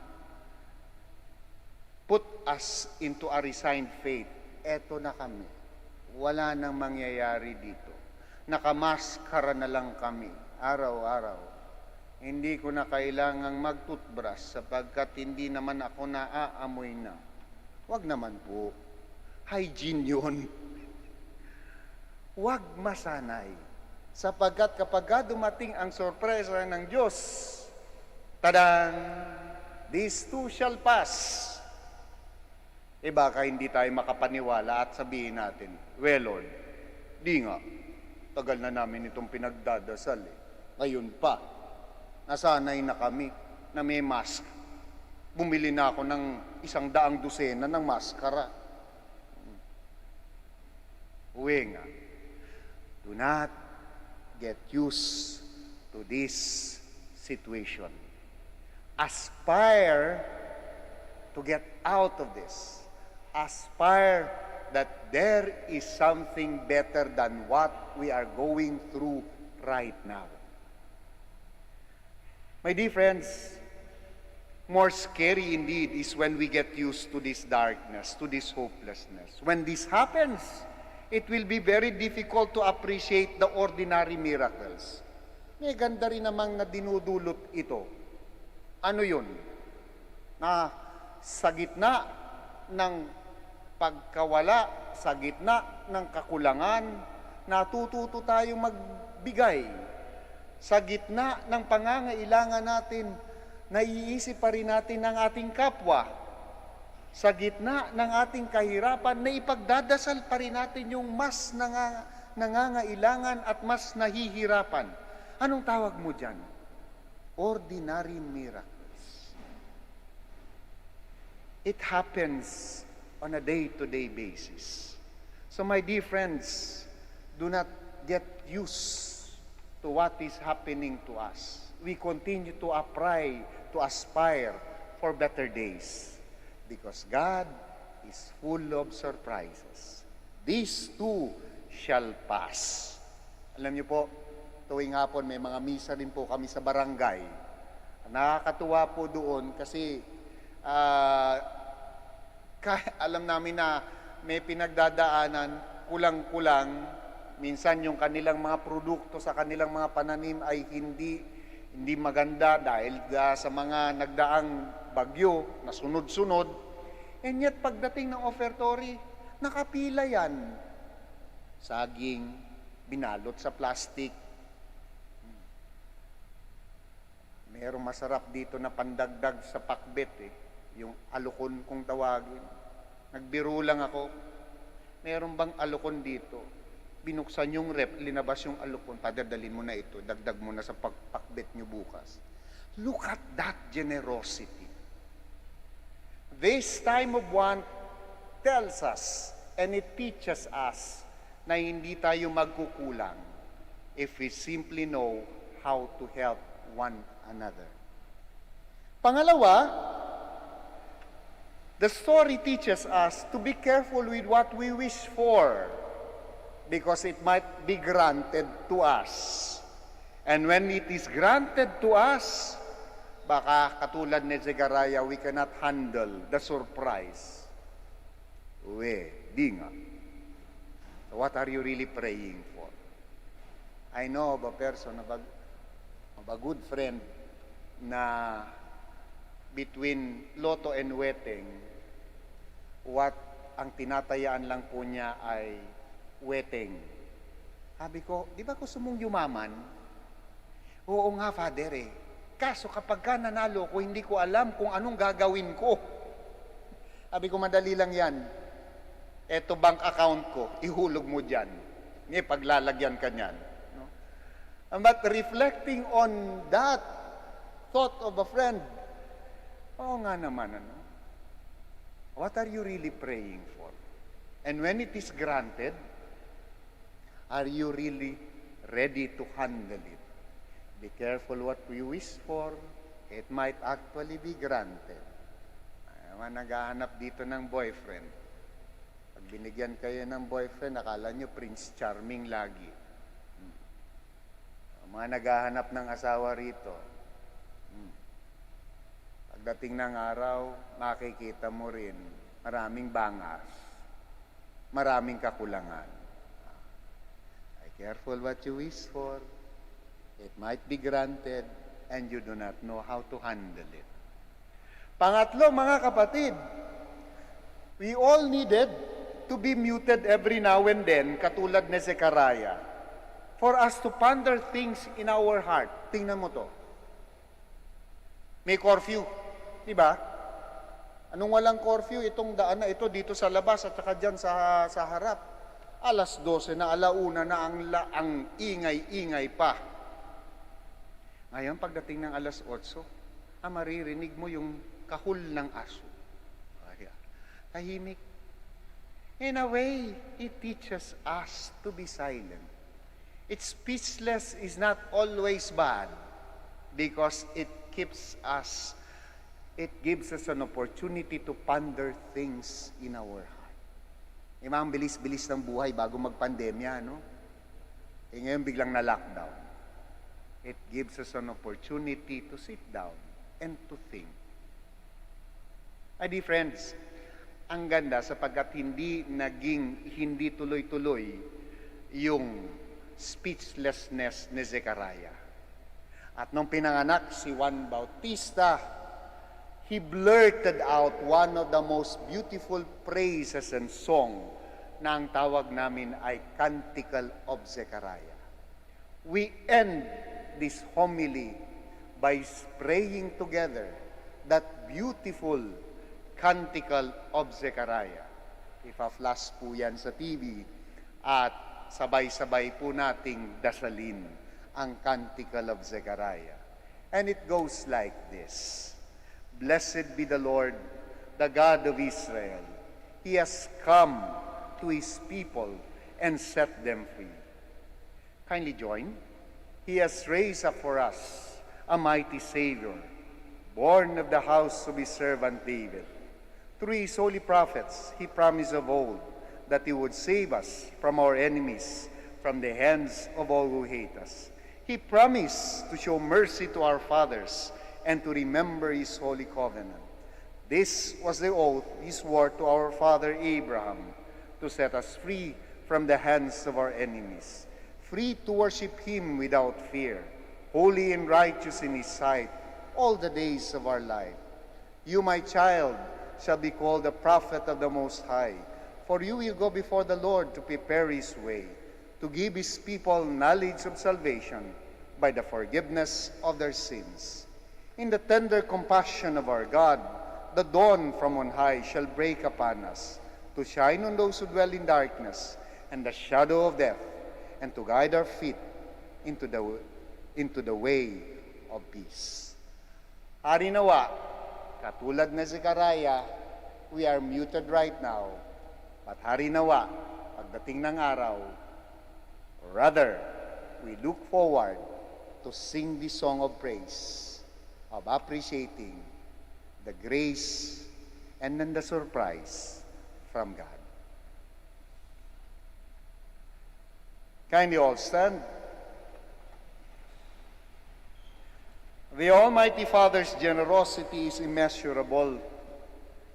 put us into a resigned faith. Eto na kami. Wala nang mangyayari dito. Nakamaskara na lang kami, araw-araw. Hindi ko na kailangang mag-toothbrush sapagkat hindi naman ako naaamoy na. Wag naman po. Hygiene yun. Wag masanay. Sapagkat kapag dumating ang sorpresa ng Diyos, tadang, these too shall pass. Baka hindi tayo makapaniwala at sabihin natin, well Lord, di nga, tagal na namin itong pinagdadasal Ngayon pa, nasanay na kami na may mask. Bumili na ako ng 100 dosena ng maskara. Uwi nga. Do not get used to this situation. Aspire to get out of this. Aspire that there is something better than what we are going through right now. My dear friends, more scary indeed is when we get used to this darkness, to this hopelessness. When this happens, it will be very difficult to appreciate the ordinary miracles. May ganda rin namang na dinudulot ito. Ano yun? Na sa gitna ng pagkawala, sa gitna ng kakulangan, natututo tayong magbigay. Sa gitna ng pangangailangan natin, naiisip pa rin natin ang ating kapwa. Sa gitna ng ating kahirapan, naipagdadasal pa rin natin yung mas nangangailangan at mas nahihirapan. Anong tawag mo dyan? Ordinary miracles. It happens on a day-to-day basis. So my dear friends, do not get used to what is happening to us. We continue to aspire for better days because God is full of surprises. These too shall pass. Alam niyo po, tuwing hapon may mga misa din po kami sa barangay. Nakakatuwa po doon kasi alam namin na may pinagdadaanan, kulang-kulang, minsan yung kanilang mga produkto sa kanilang mga pananim ay hindi maganda dahil sa mga nagdaang bagyo na sunod-sunod. And yet, pagdating ng offertory, nakapila yan. Saging, binalot sa plastic. Merong masarap dito na pandagdag sa pakbet yung alukon kung tawagin. Nagbiro lang ako. Meron bang alukon dito? Binuksan yung rep, linabas yung alukon, padadalin mo na ito, dagdag mo na sa pakbet nyo bukas. Look at that generosity. This time of want tells us and it teaches us na hindi tayo magkukulang if we simply know how to help one another. Pangalawa, the story teaches us to be careful with what we wish for because it might be granted to us. And when it is granted to us, baka katulad ni Zechariah, we cannot handle the surprise. Di nga. So what are you really praying for? I know of a person, of a good friend, na between loto and wedding, what ang tinatayaan lang po niya ay wedding. Sabi ko, di ba gusto mong yumaman? Oo nga, Father Kaso kapag ka nanalo ko, hindi ko alam kung anong gagawin ko. Sabi ko, madali lang yan. Eto bank account ko, ihulog mo dyan. Paglalagyan ka niyan. No? But reflecting on that thought of a friend, oo nga naman, what are you really praying for? And when it is granted, are you really ready to handle it? Be careful what you wish for. It might actually be granted. Naghahanap dito ng boyfriend. Pag binigyan kayo ng boyfriend, akala nyo Prince Charming lagi. Mga naghahanap ng asawa rito. Pagdating ng araw, makikita mo rin maraming bangas, maraming kakulangan. Be careful what you wish for. It might be granted and you do not know how to handle it. Pangatlo, mga kapatid, we all needed to be muted every now and then, katulad ni Zechariah, for us to ponder things in our heart. Tingnan mo to. May curfew, di ba? Anong walang curfew? Itong daan na ito dito sa labas at saka dyan sa harap. Alas 12 na, alauna na ang ingay-ingay pa. Ngayon, pagdating ng alas 8, maririnig mo yung kahul ng aso. Tahimik. In a way, it teaches us to be silent. It's speechless is not always bad because it gives us an opportunity to ponder things in our heart. Mga bilis-bilis ng buhay bago magpandemya, no? Ngayon biglang na-lockdown. It gives us an opportunity to sit down and to think. My dear friends, ang ganda sapagkat hindi tuloy-tuloy yung speechlessness ni Zechariah. At nung pinanganak si Juan Bautista, he blurted out one of the most beautiful praises and song na ang tawag namin ay Canticle of Zechariah. We end this homily by praying together that beautiful Canticle of Zechariah. Ipa-flash po yan sa TV at sabay-sabay po nating dasalin ang Canticle of Zechariah. And it goes like this. Blessed be the Lord, the God of Israel. He has come to his people and set them free. Kindly join. He has raised up for us a mighty Savior, born of the house of his servant David. Through his holy prophets, he promised of old that he would save us from our enemies, from the hands of all who hate us. He promised to show mercy to our fathers and to remember his holy covenant. This was the oath he swore to our father Abraham, to set us free from the hands of our enemies, free to worship him without fear, holy and righteous in his sight all the days of our life. You, my child, shall be called the prophet of the Most High, for you will go before the Lord to prepare his way, to give his people knowledge of salvation by the forgiveness of their sins. In the tender compassion of our God, the dawn from on high shall break upon us, to shine on those who dwell in darkness and the shadow of death, and to guide our feet into the way of peace. Hari nawa, katulad na Zechariah, we are muted right now, but hari nawa, pagdating ng araw, rather, we look forward to sing the song of praise, of appreciating the grace and then the surprise from God. Kindly all stand. The Almighty Father's generosity is immeasurable.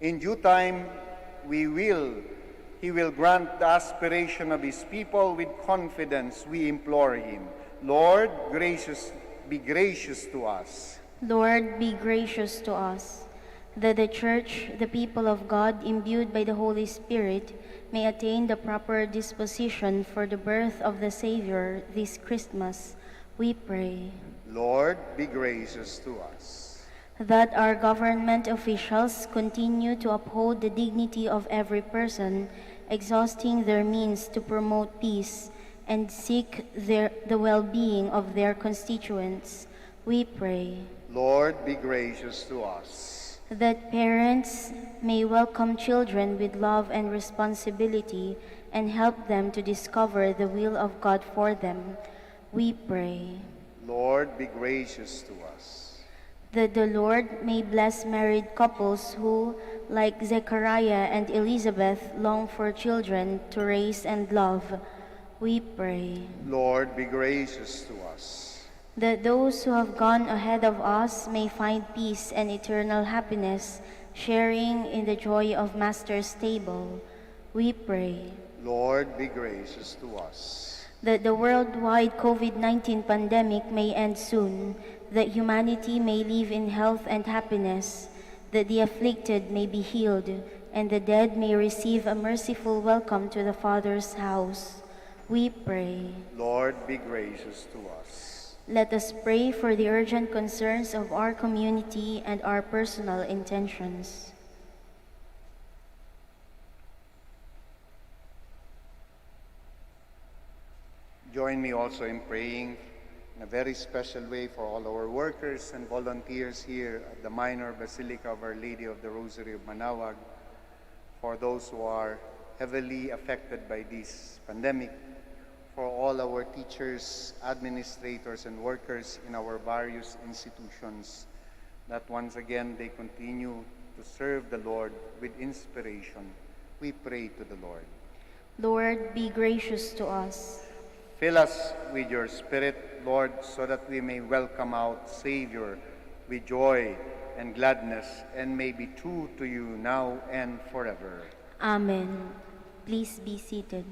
In due time, He will grant the aspiration of His people. With confidence, we implore Him. Lord, be gracious to us. Lord, be gracious to us, that the Church, the people of God, imbued by the Holy Spirit, may attain the proper disposition for the birth of the Savior this Christmas, we pray. Lord, be gracious to us. That our government officials continue to uphold the dignity of every person, exhausting their means to promote peace and seek the well-being of their constituents, we pray. Lord, be gracious to us. That parents may welcome children with love and responsibility and help them to discover the will of God for them, we pray. Lord, be gracious to us. That the Lord may bless married couples who, like Zechariah and Elizabeth, long for children to raise and love, we pray. Lord, be gracious to us. That those who have gone ahead of us may find peace and eternal happiness, sharing in the joy of Master's table, we pray. Lord, be gracious to us. That the worldwide COVID-19 pandemic may end soon, that humanity may live in health and happiness, that the afflicted may be healed, and the dead may receive a merciful welcome to the Father's house, we pray. Lord, be gracious to us. Let us pray for the urgent concerns of our community and our personal intentions. Join me also in praying in a very special way for all our workers and volunteers here at the Minor Basilica of Our Lady of the Rosary of Manaoag, for those who are heavily affected by this pandemic, for all our teachers, administrators, and workers in our various institutions, that once again they continue to serve the Lord with inspiration. We pray to the Lord. Lord, be gracious to us. Fill us with your Spirit, Lord, so that we may welcome out Savior with joy and gladness, and may be true to you now and forever. Amen. Please be seated.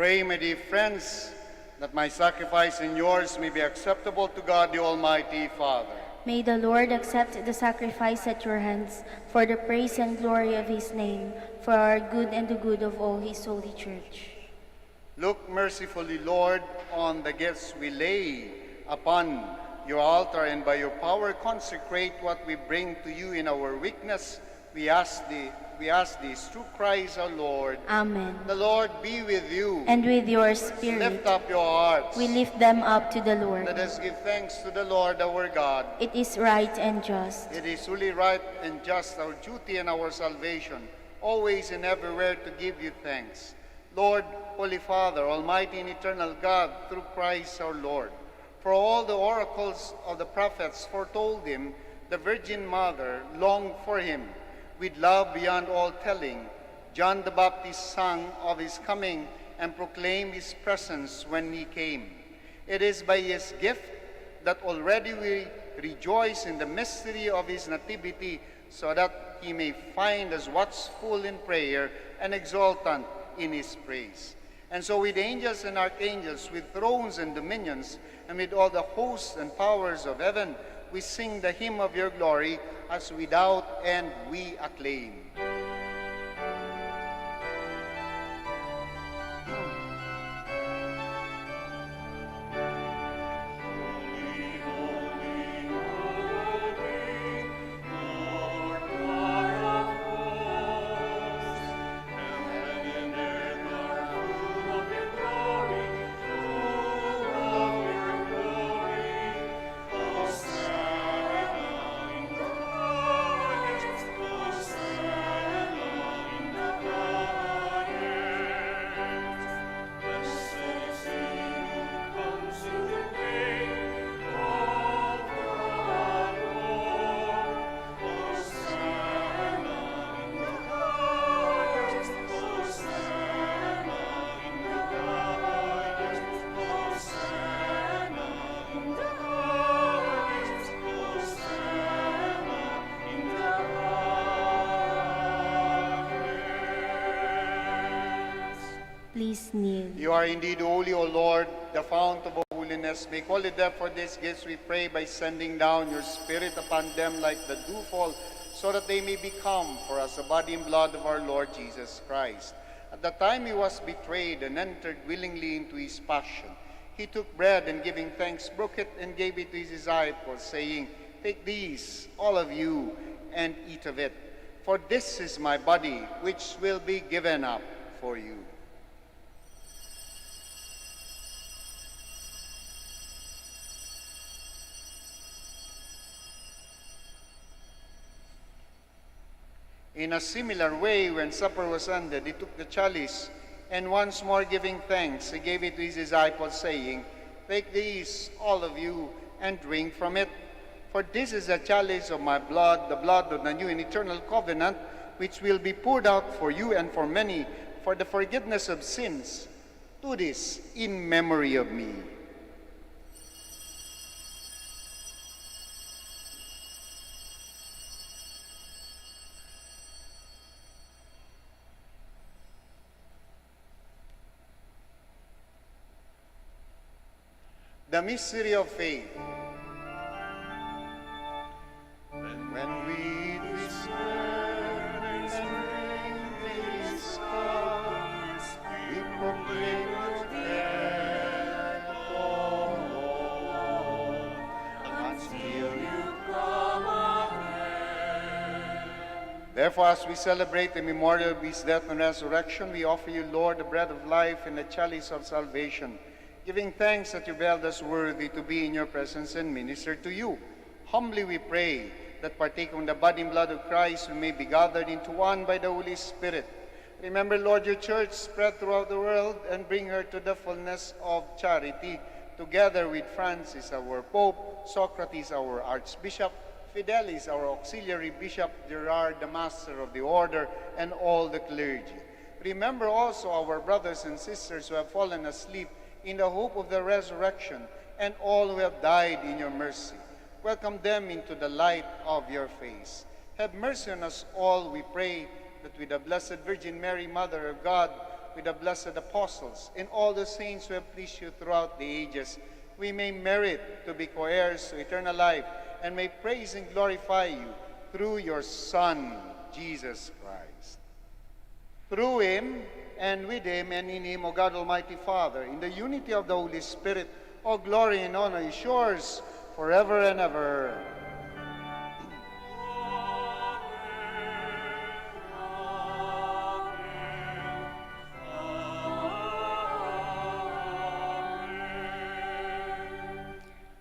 pray, my dear friends, that my sacrifice and yours may be acceptable to God the Almighty Father. May the Lord accept the sacrifice at your hands for the praise and glory of his name, for our good and the good of all his holy church. Look mercifully, Lord, on the gifts we lay upon your altar, and by your power consecrate what we bring to you in our weakness. We ask this through Christ our Lord. Amen. The Lord be with you. And with your spirit. Lift up your hearts. We lift them up to the Lord. Let us give thanks to the Lord our God. It is right and just. It is truly right and just, our duty and our salvation, always and everywhere to give you thanks. Lord, Holy Father, Almighty and eternal God, through Christ our Lord, for all the oracles of the prophets foretold him, the Virgin Mother longed for him. With love beyond all telling, John the Baptist sang of his coming and proclaimed his presence when he came. It is by his gift that already we rejoice in the mystery of his nativity, so that he may find us watchful in prayer and exultant in his praise. And so with angels and archangels, with thrones and dominions, and with all the hosts and powers of heaven, we sing the hymn of your glory as without end we acclaim. Please kneel. You are indeed holy, O Lord, the fount of holiness. Make holy therefore these gifts, we pray, by sending down your Spirit upon them like the dewfall, so that they may become for us the body and blood of our Lord Jesus Christ. At the time he was betrayed and entered willingly into his passion, he took bread and giving thanks, broke it and gave it to his disciples, saying, "Take these, all of you, and eat of it. For this is my body, which will be given up for you." In a similar way, when supper was ended, he took the chalice, and once more giving thanks, he gave it to his disciples, saying, "Take these, all of you, and drink from it. For this is the chalice of my blood, the blood of the new and eternal covenant, which will be poured out for you and for many, for the forgiveness of sins. Do this in memory of me." The mystery of faith. When we despair and drink this cup, we proclaim your death, O Lord, until you come again. Therefore, as we celebrate the memorial of his death and resurrection, we offer you, Lord, the bread of life and the chalice of salvation, giving thanks that you held us worthy to be in your presence and minister to you. Humbly we pray that partaking of the body and blood of Christ, we may be gathered into one by the Holy Spirit. Remember, Lord, your church spread throughout the world, and bring her to the fullness of charity, together with Francis, our Pope, Socrates, our Archbishop, Fidelis, our Auxiliary Bishop, Gerard, the Master of the Order, and all the clergy. Remember also our brothers and sisters who have fallen asleep in the hope of the resurrection, and all who have died in your mercy. Welcome them into the light of your face. Have mercy on us all, we pray, that with the Blessed Virgin Mary, Mother of God, with the blessed apostles, and all the saints who have pleased you throughout the ages, we may merit to be co-heirs to eternal life, and may praise and glorify you through your Son, Jesus Christ. Through him, and with him, and in him, O God Almighty Father, in the unity of the Holy Spirit, all glory and honor is yours forever and ever.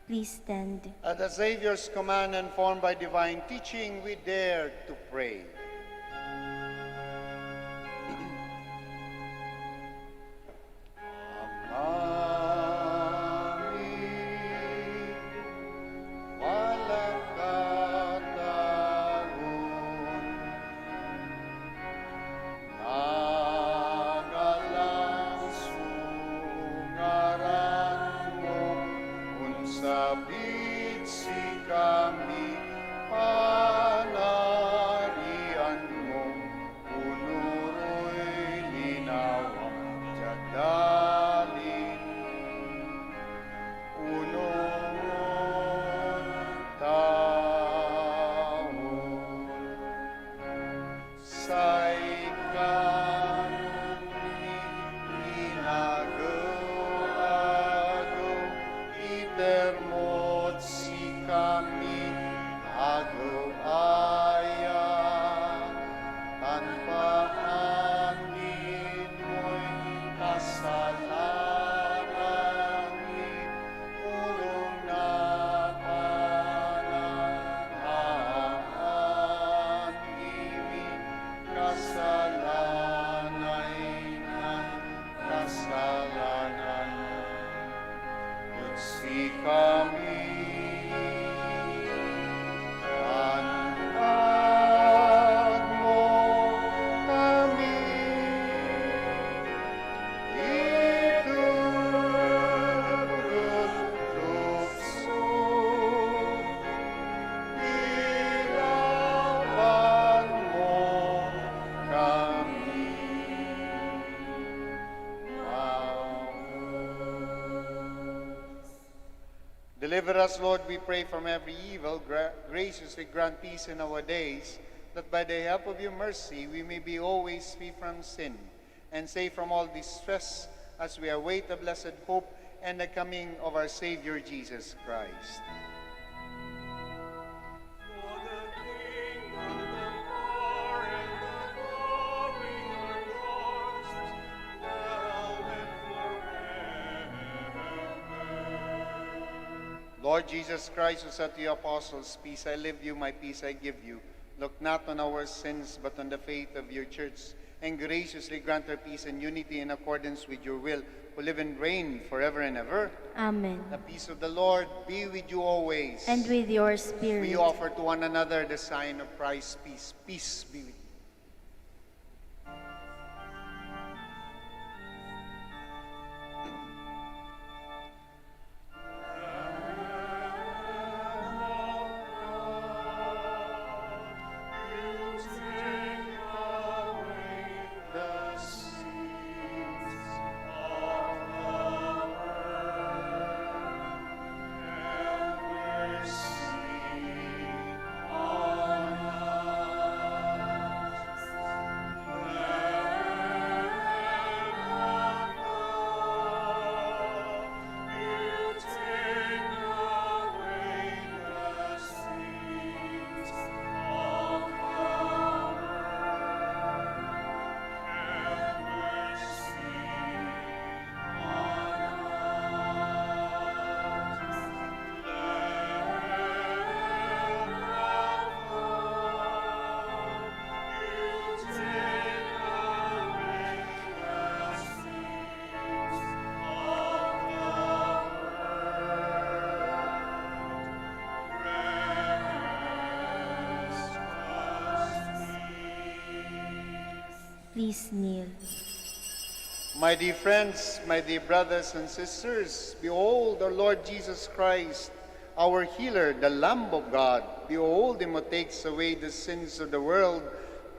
Please stand. At the Savior's command and formed by divine teaching, we dare to pray. Deliver us, Lord, we pray, from every evil. Graciously grant peace in our days, that by the help of your mercy we may be always free from sin, and safe from all distress, as we await the blessed hope and the coming of our Savior Jesus Christ. For the kingdom, the power, and the glory are yours, now and forever. Lord Jesus Christ, who said to your apostles, "Peace I leave you, my peace I give you," look not on our sins, but on the faith of your church, and graciously grant her peace and unity in accordance with your will, who live and reign forever and ever. Amen. The peace of the Lord be with you always. And with your spirit. We offer to one another the sign of Christ's peace. Peace be with you. Please kneel. My dear friends, my dear brothers and sisters, behold our Lord Jesus Christ, our healer, the Lamb of God. Behold him who takes away the sins of the world.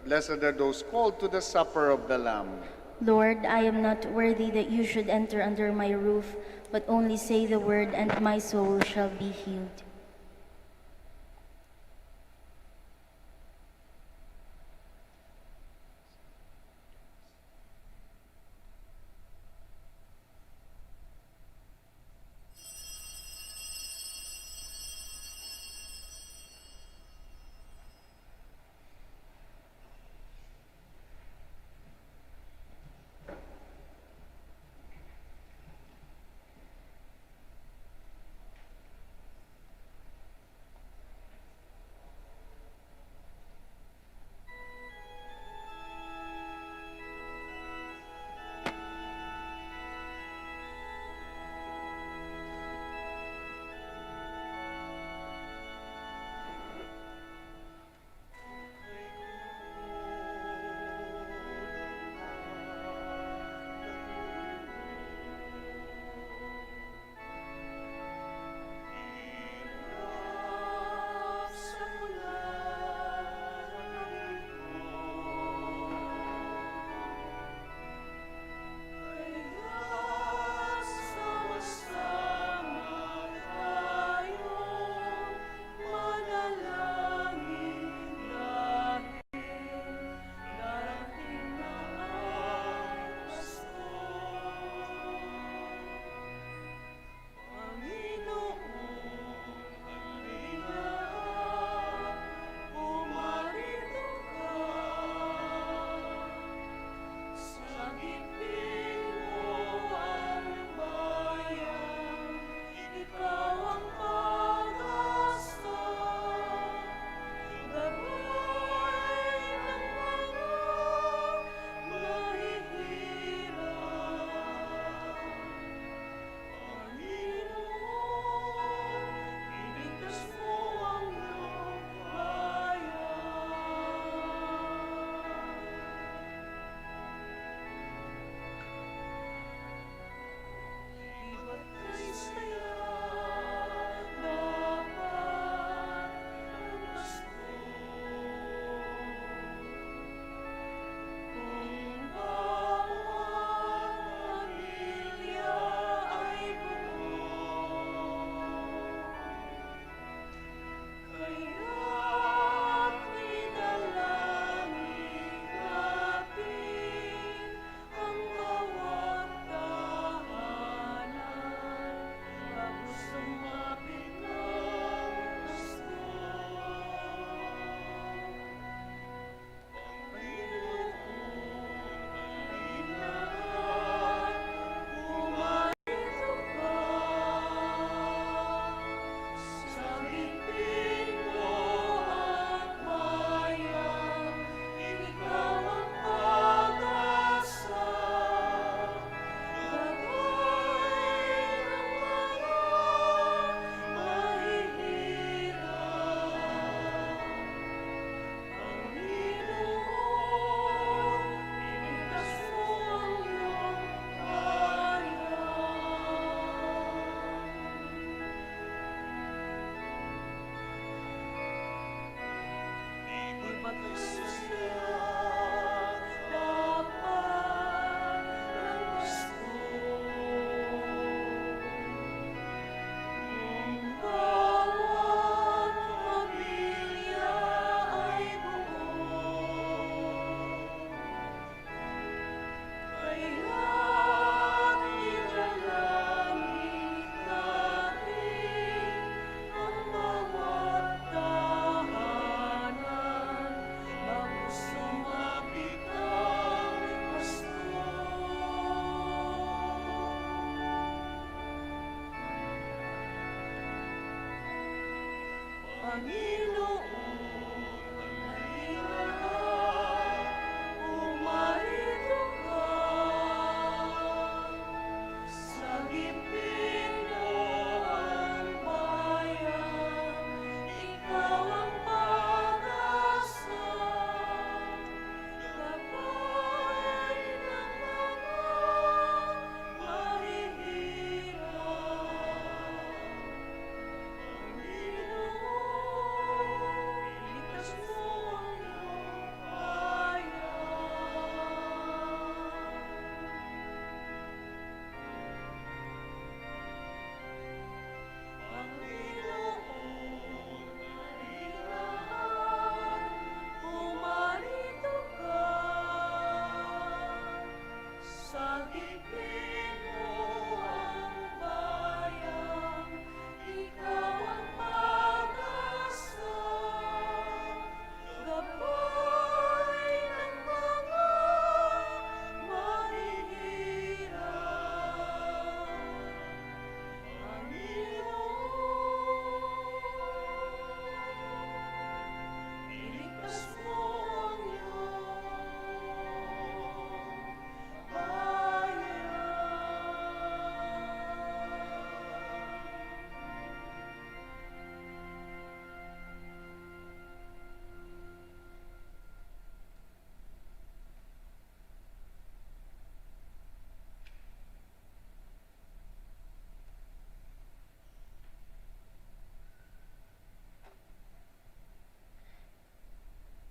Blessed are those called to the supper of the Lamb. Lord, I am not worthy that you should enter under my roof, but only say the word, and my soul shall be healed.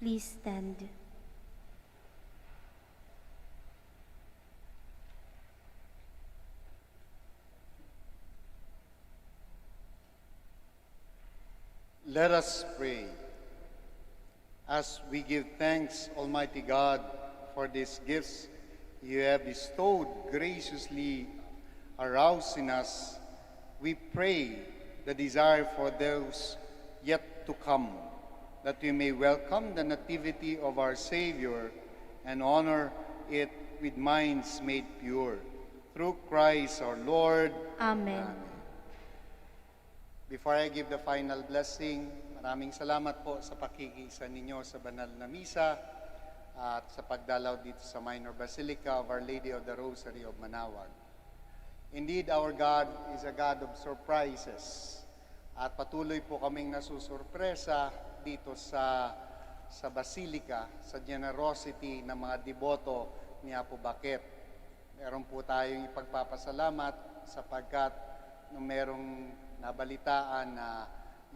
Please stand. Let us pray. As we give thanks, Almighty God, for these gifts you have bestowed graciously aroused in us, we pray the desire for those yet to come, that we may welcome the nativity of our Savior and honor it with minds made pure. Through Christ our Lord. Amen. Before I give the final blessing, maraming salamat po sa pakikiisa ninyo sa banal na misa at sa pagdalaw dito sa Minor Basilica of Our Lady of the Rosary of Manaoag. Indeed, our God is a God of surprises. At patuloy po kaming nasusurpresa dito sa Basilica, sa generosity ng mga deboto ni Apo Bakit. Meron po tayong ipagpapasalamat sapagkat nung merong nabalitaan na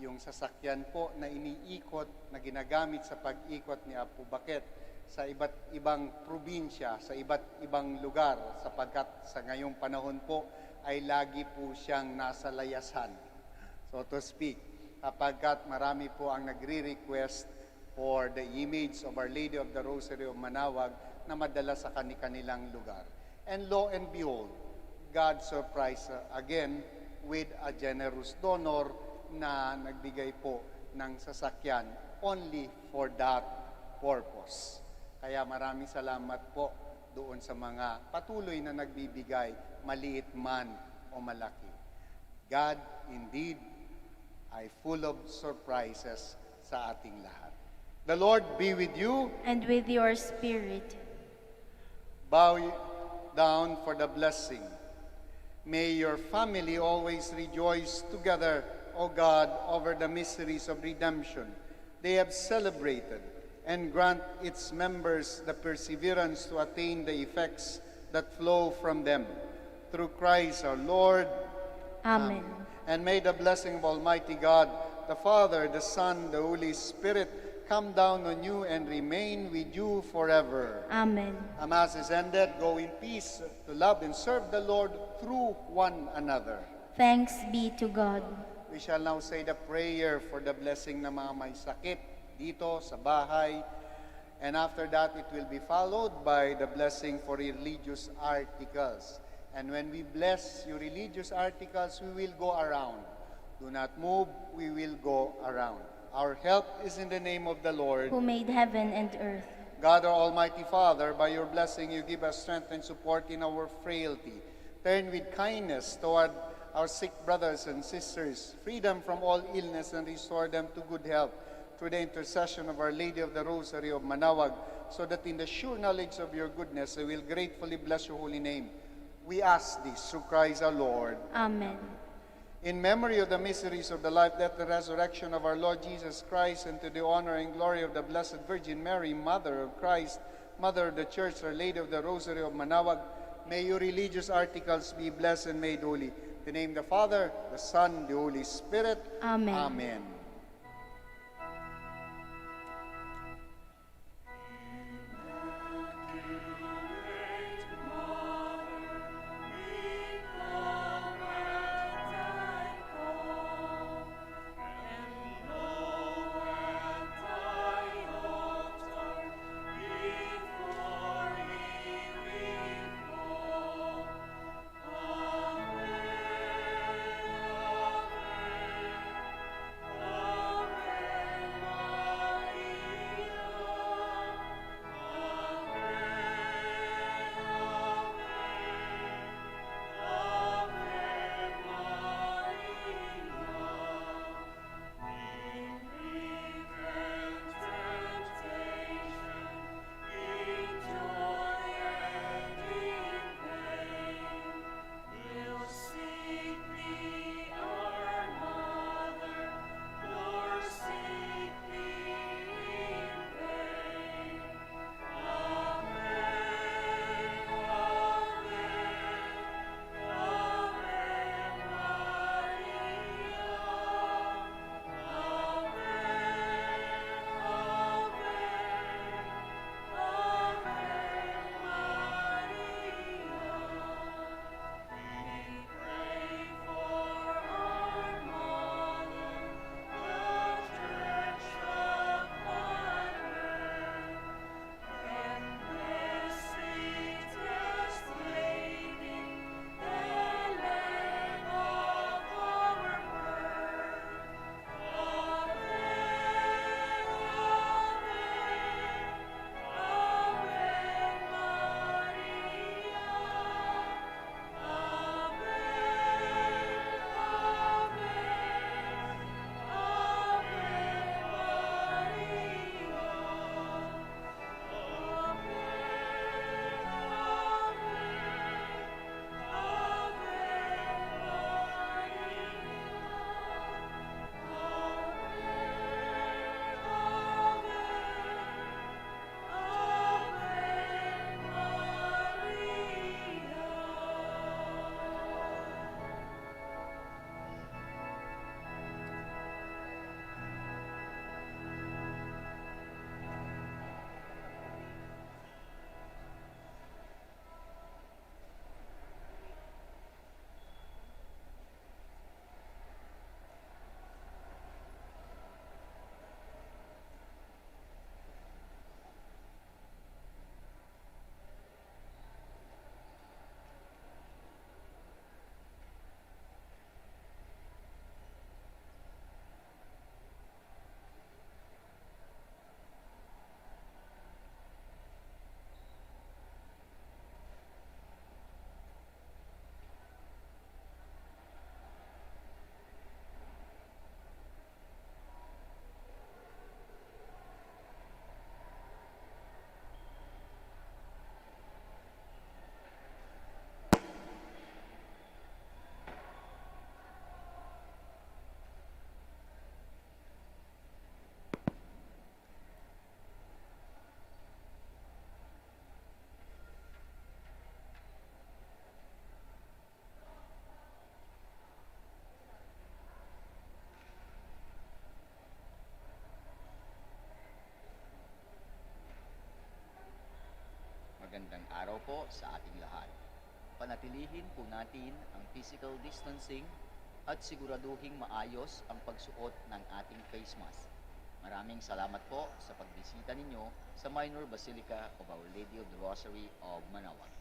yung sasakyan po na iniikot, na ginagamit sa pag-ikot ni Apo Bakit sa iba't ibang probinsya, sa iba't ibang lugar, sapagkat sa ngayong panahon po ay lagi po siyang nasa layasan, so to speak, sapagkat marami po ang nagre-request for the image of Our Lady of the Rosary of Manaoag na madala sa kanilang lugar. And lo and behold, God surprised again with a generous donor na nagbigay po ng sasakyan only for that purpose. Kaya maraming salamat po doon sa mga patuloy na nagbibigay, maliit man o malaki. God indeed ay full of surprises sa ating lahat. The Lord be with you. And with your spirit. Bow down for the blessing. May your family always rejoice together, O God, over the mysteries of redemption they have celebrated, and grant its members the perseverance to attain the effects that flow from them. Through Christ our Lord. Amen. And may the blessing of Almighty God, the Father, the Son, the Holy Spirit, come down on you and remain with you forever. Amen. The Mass is ended. Go in peace to love and serve the Lord through one another. Thanks be to God. We shall now say the prayer for the blessing ng mga may sakit dito sa bahay. And after that, it will be followed by the blessing for religious articles. And when we bless your religious articles, we will go around. Do not move, we will go around. Our help is in the name of the Lord, Who made heaven and earth. God, our Almighty Father, by your blessing you give us strength and support in our frailty. Turn with kindness toward our sick brothers and sisters, free them from all illness and restore them to good health through the intercession of Our Lady of the Rosary of Manaoag, so that in the sure knowledge of your goodness we will gratefully bless your holy name. We ask this through Christ our Lord. Amen. In memory of the mysteries of the life, death, and resurrection of our Lord Jesus Christ, and to the honor and glory of the Blessed Virgin Mary, Mother of Christ, Mother of the Church, Our Lady of the Rosary of Manaoag, may your religious articles be blessed and made holy. In the name of the Father, the Son, the Holy Spirit. Amen. Amen. Amen. araw po sa ating lahat. Panatilihin po natin ang physical distancing at siguraduhing maayos ang pagsuot ng ating face mask. Maraming salamat po sa pagbisita ninyo sa Minor Basilica of Our Lady of the Rosary of Manaoag.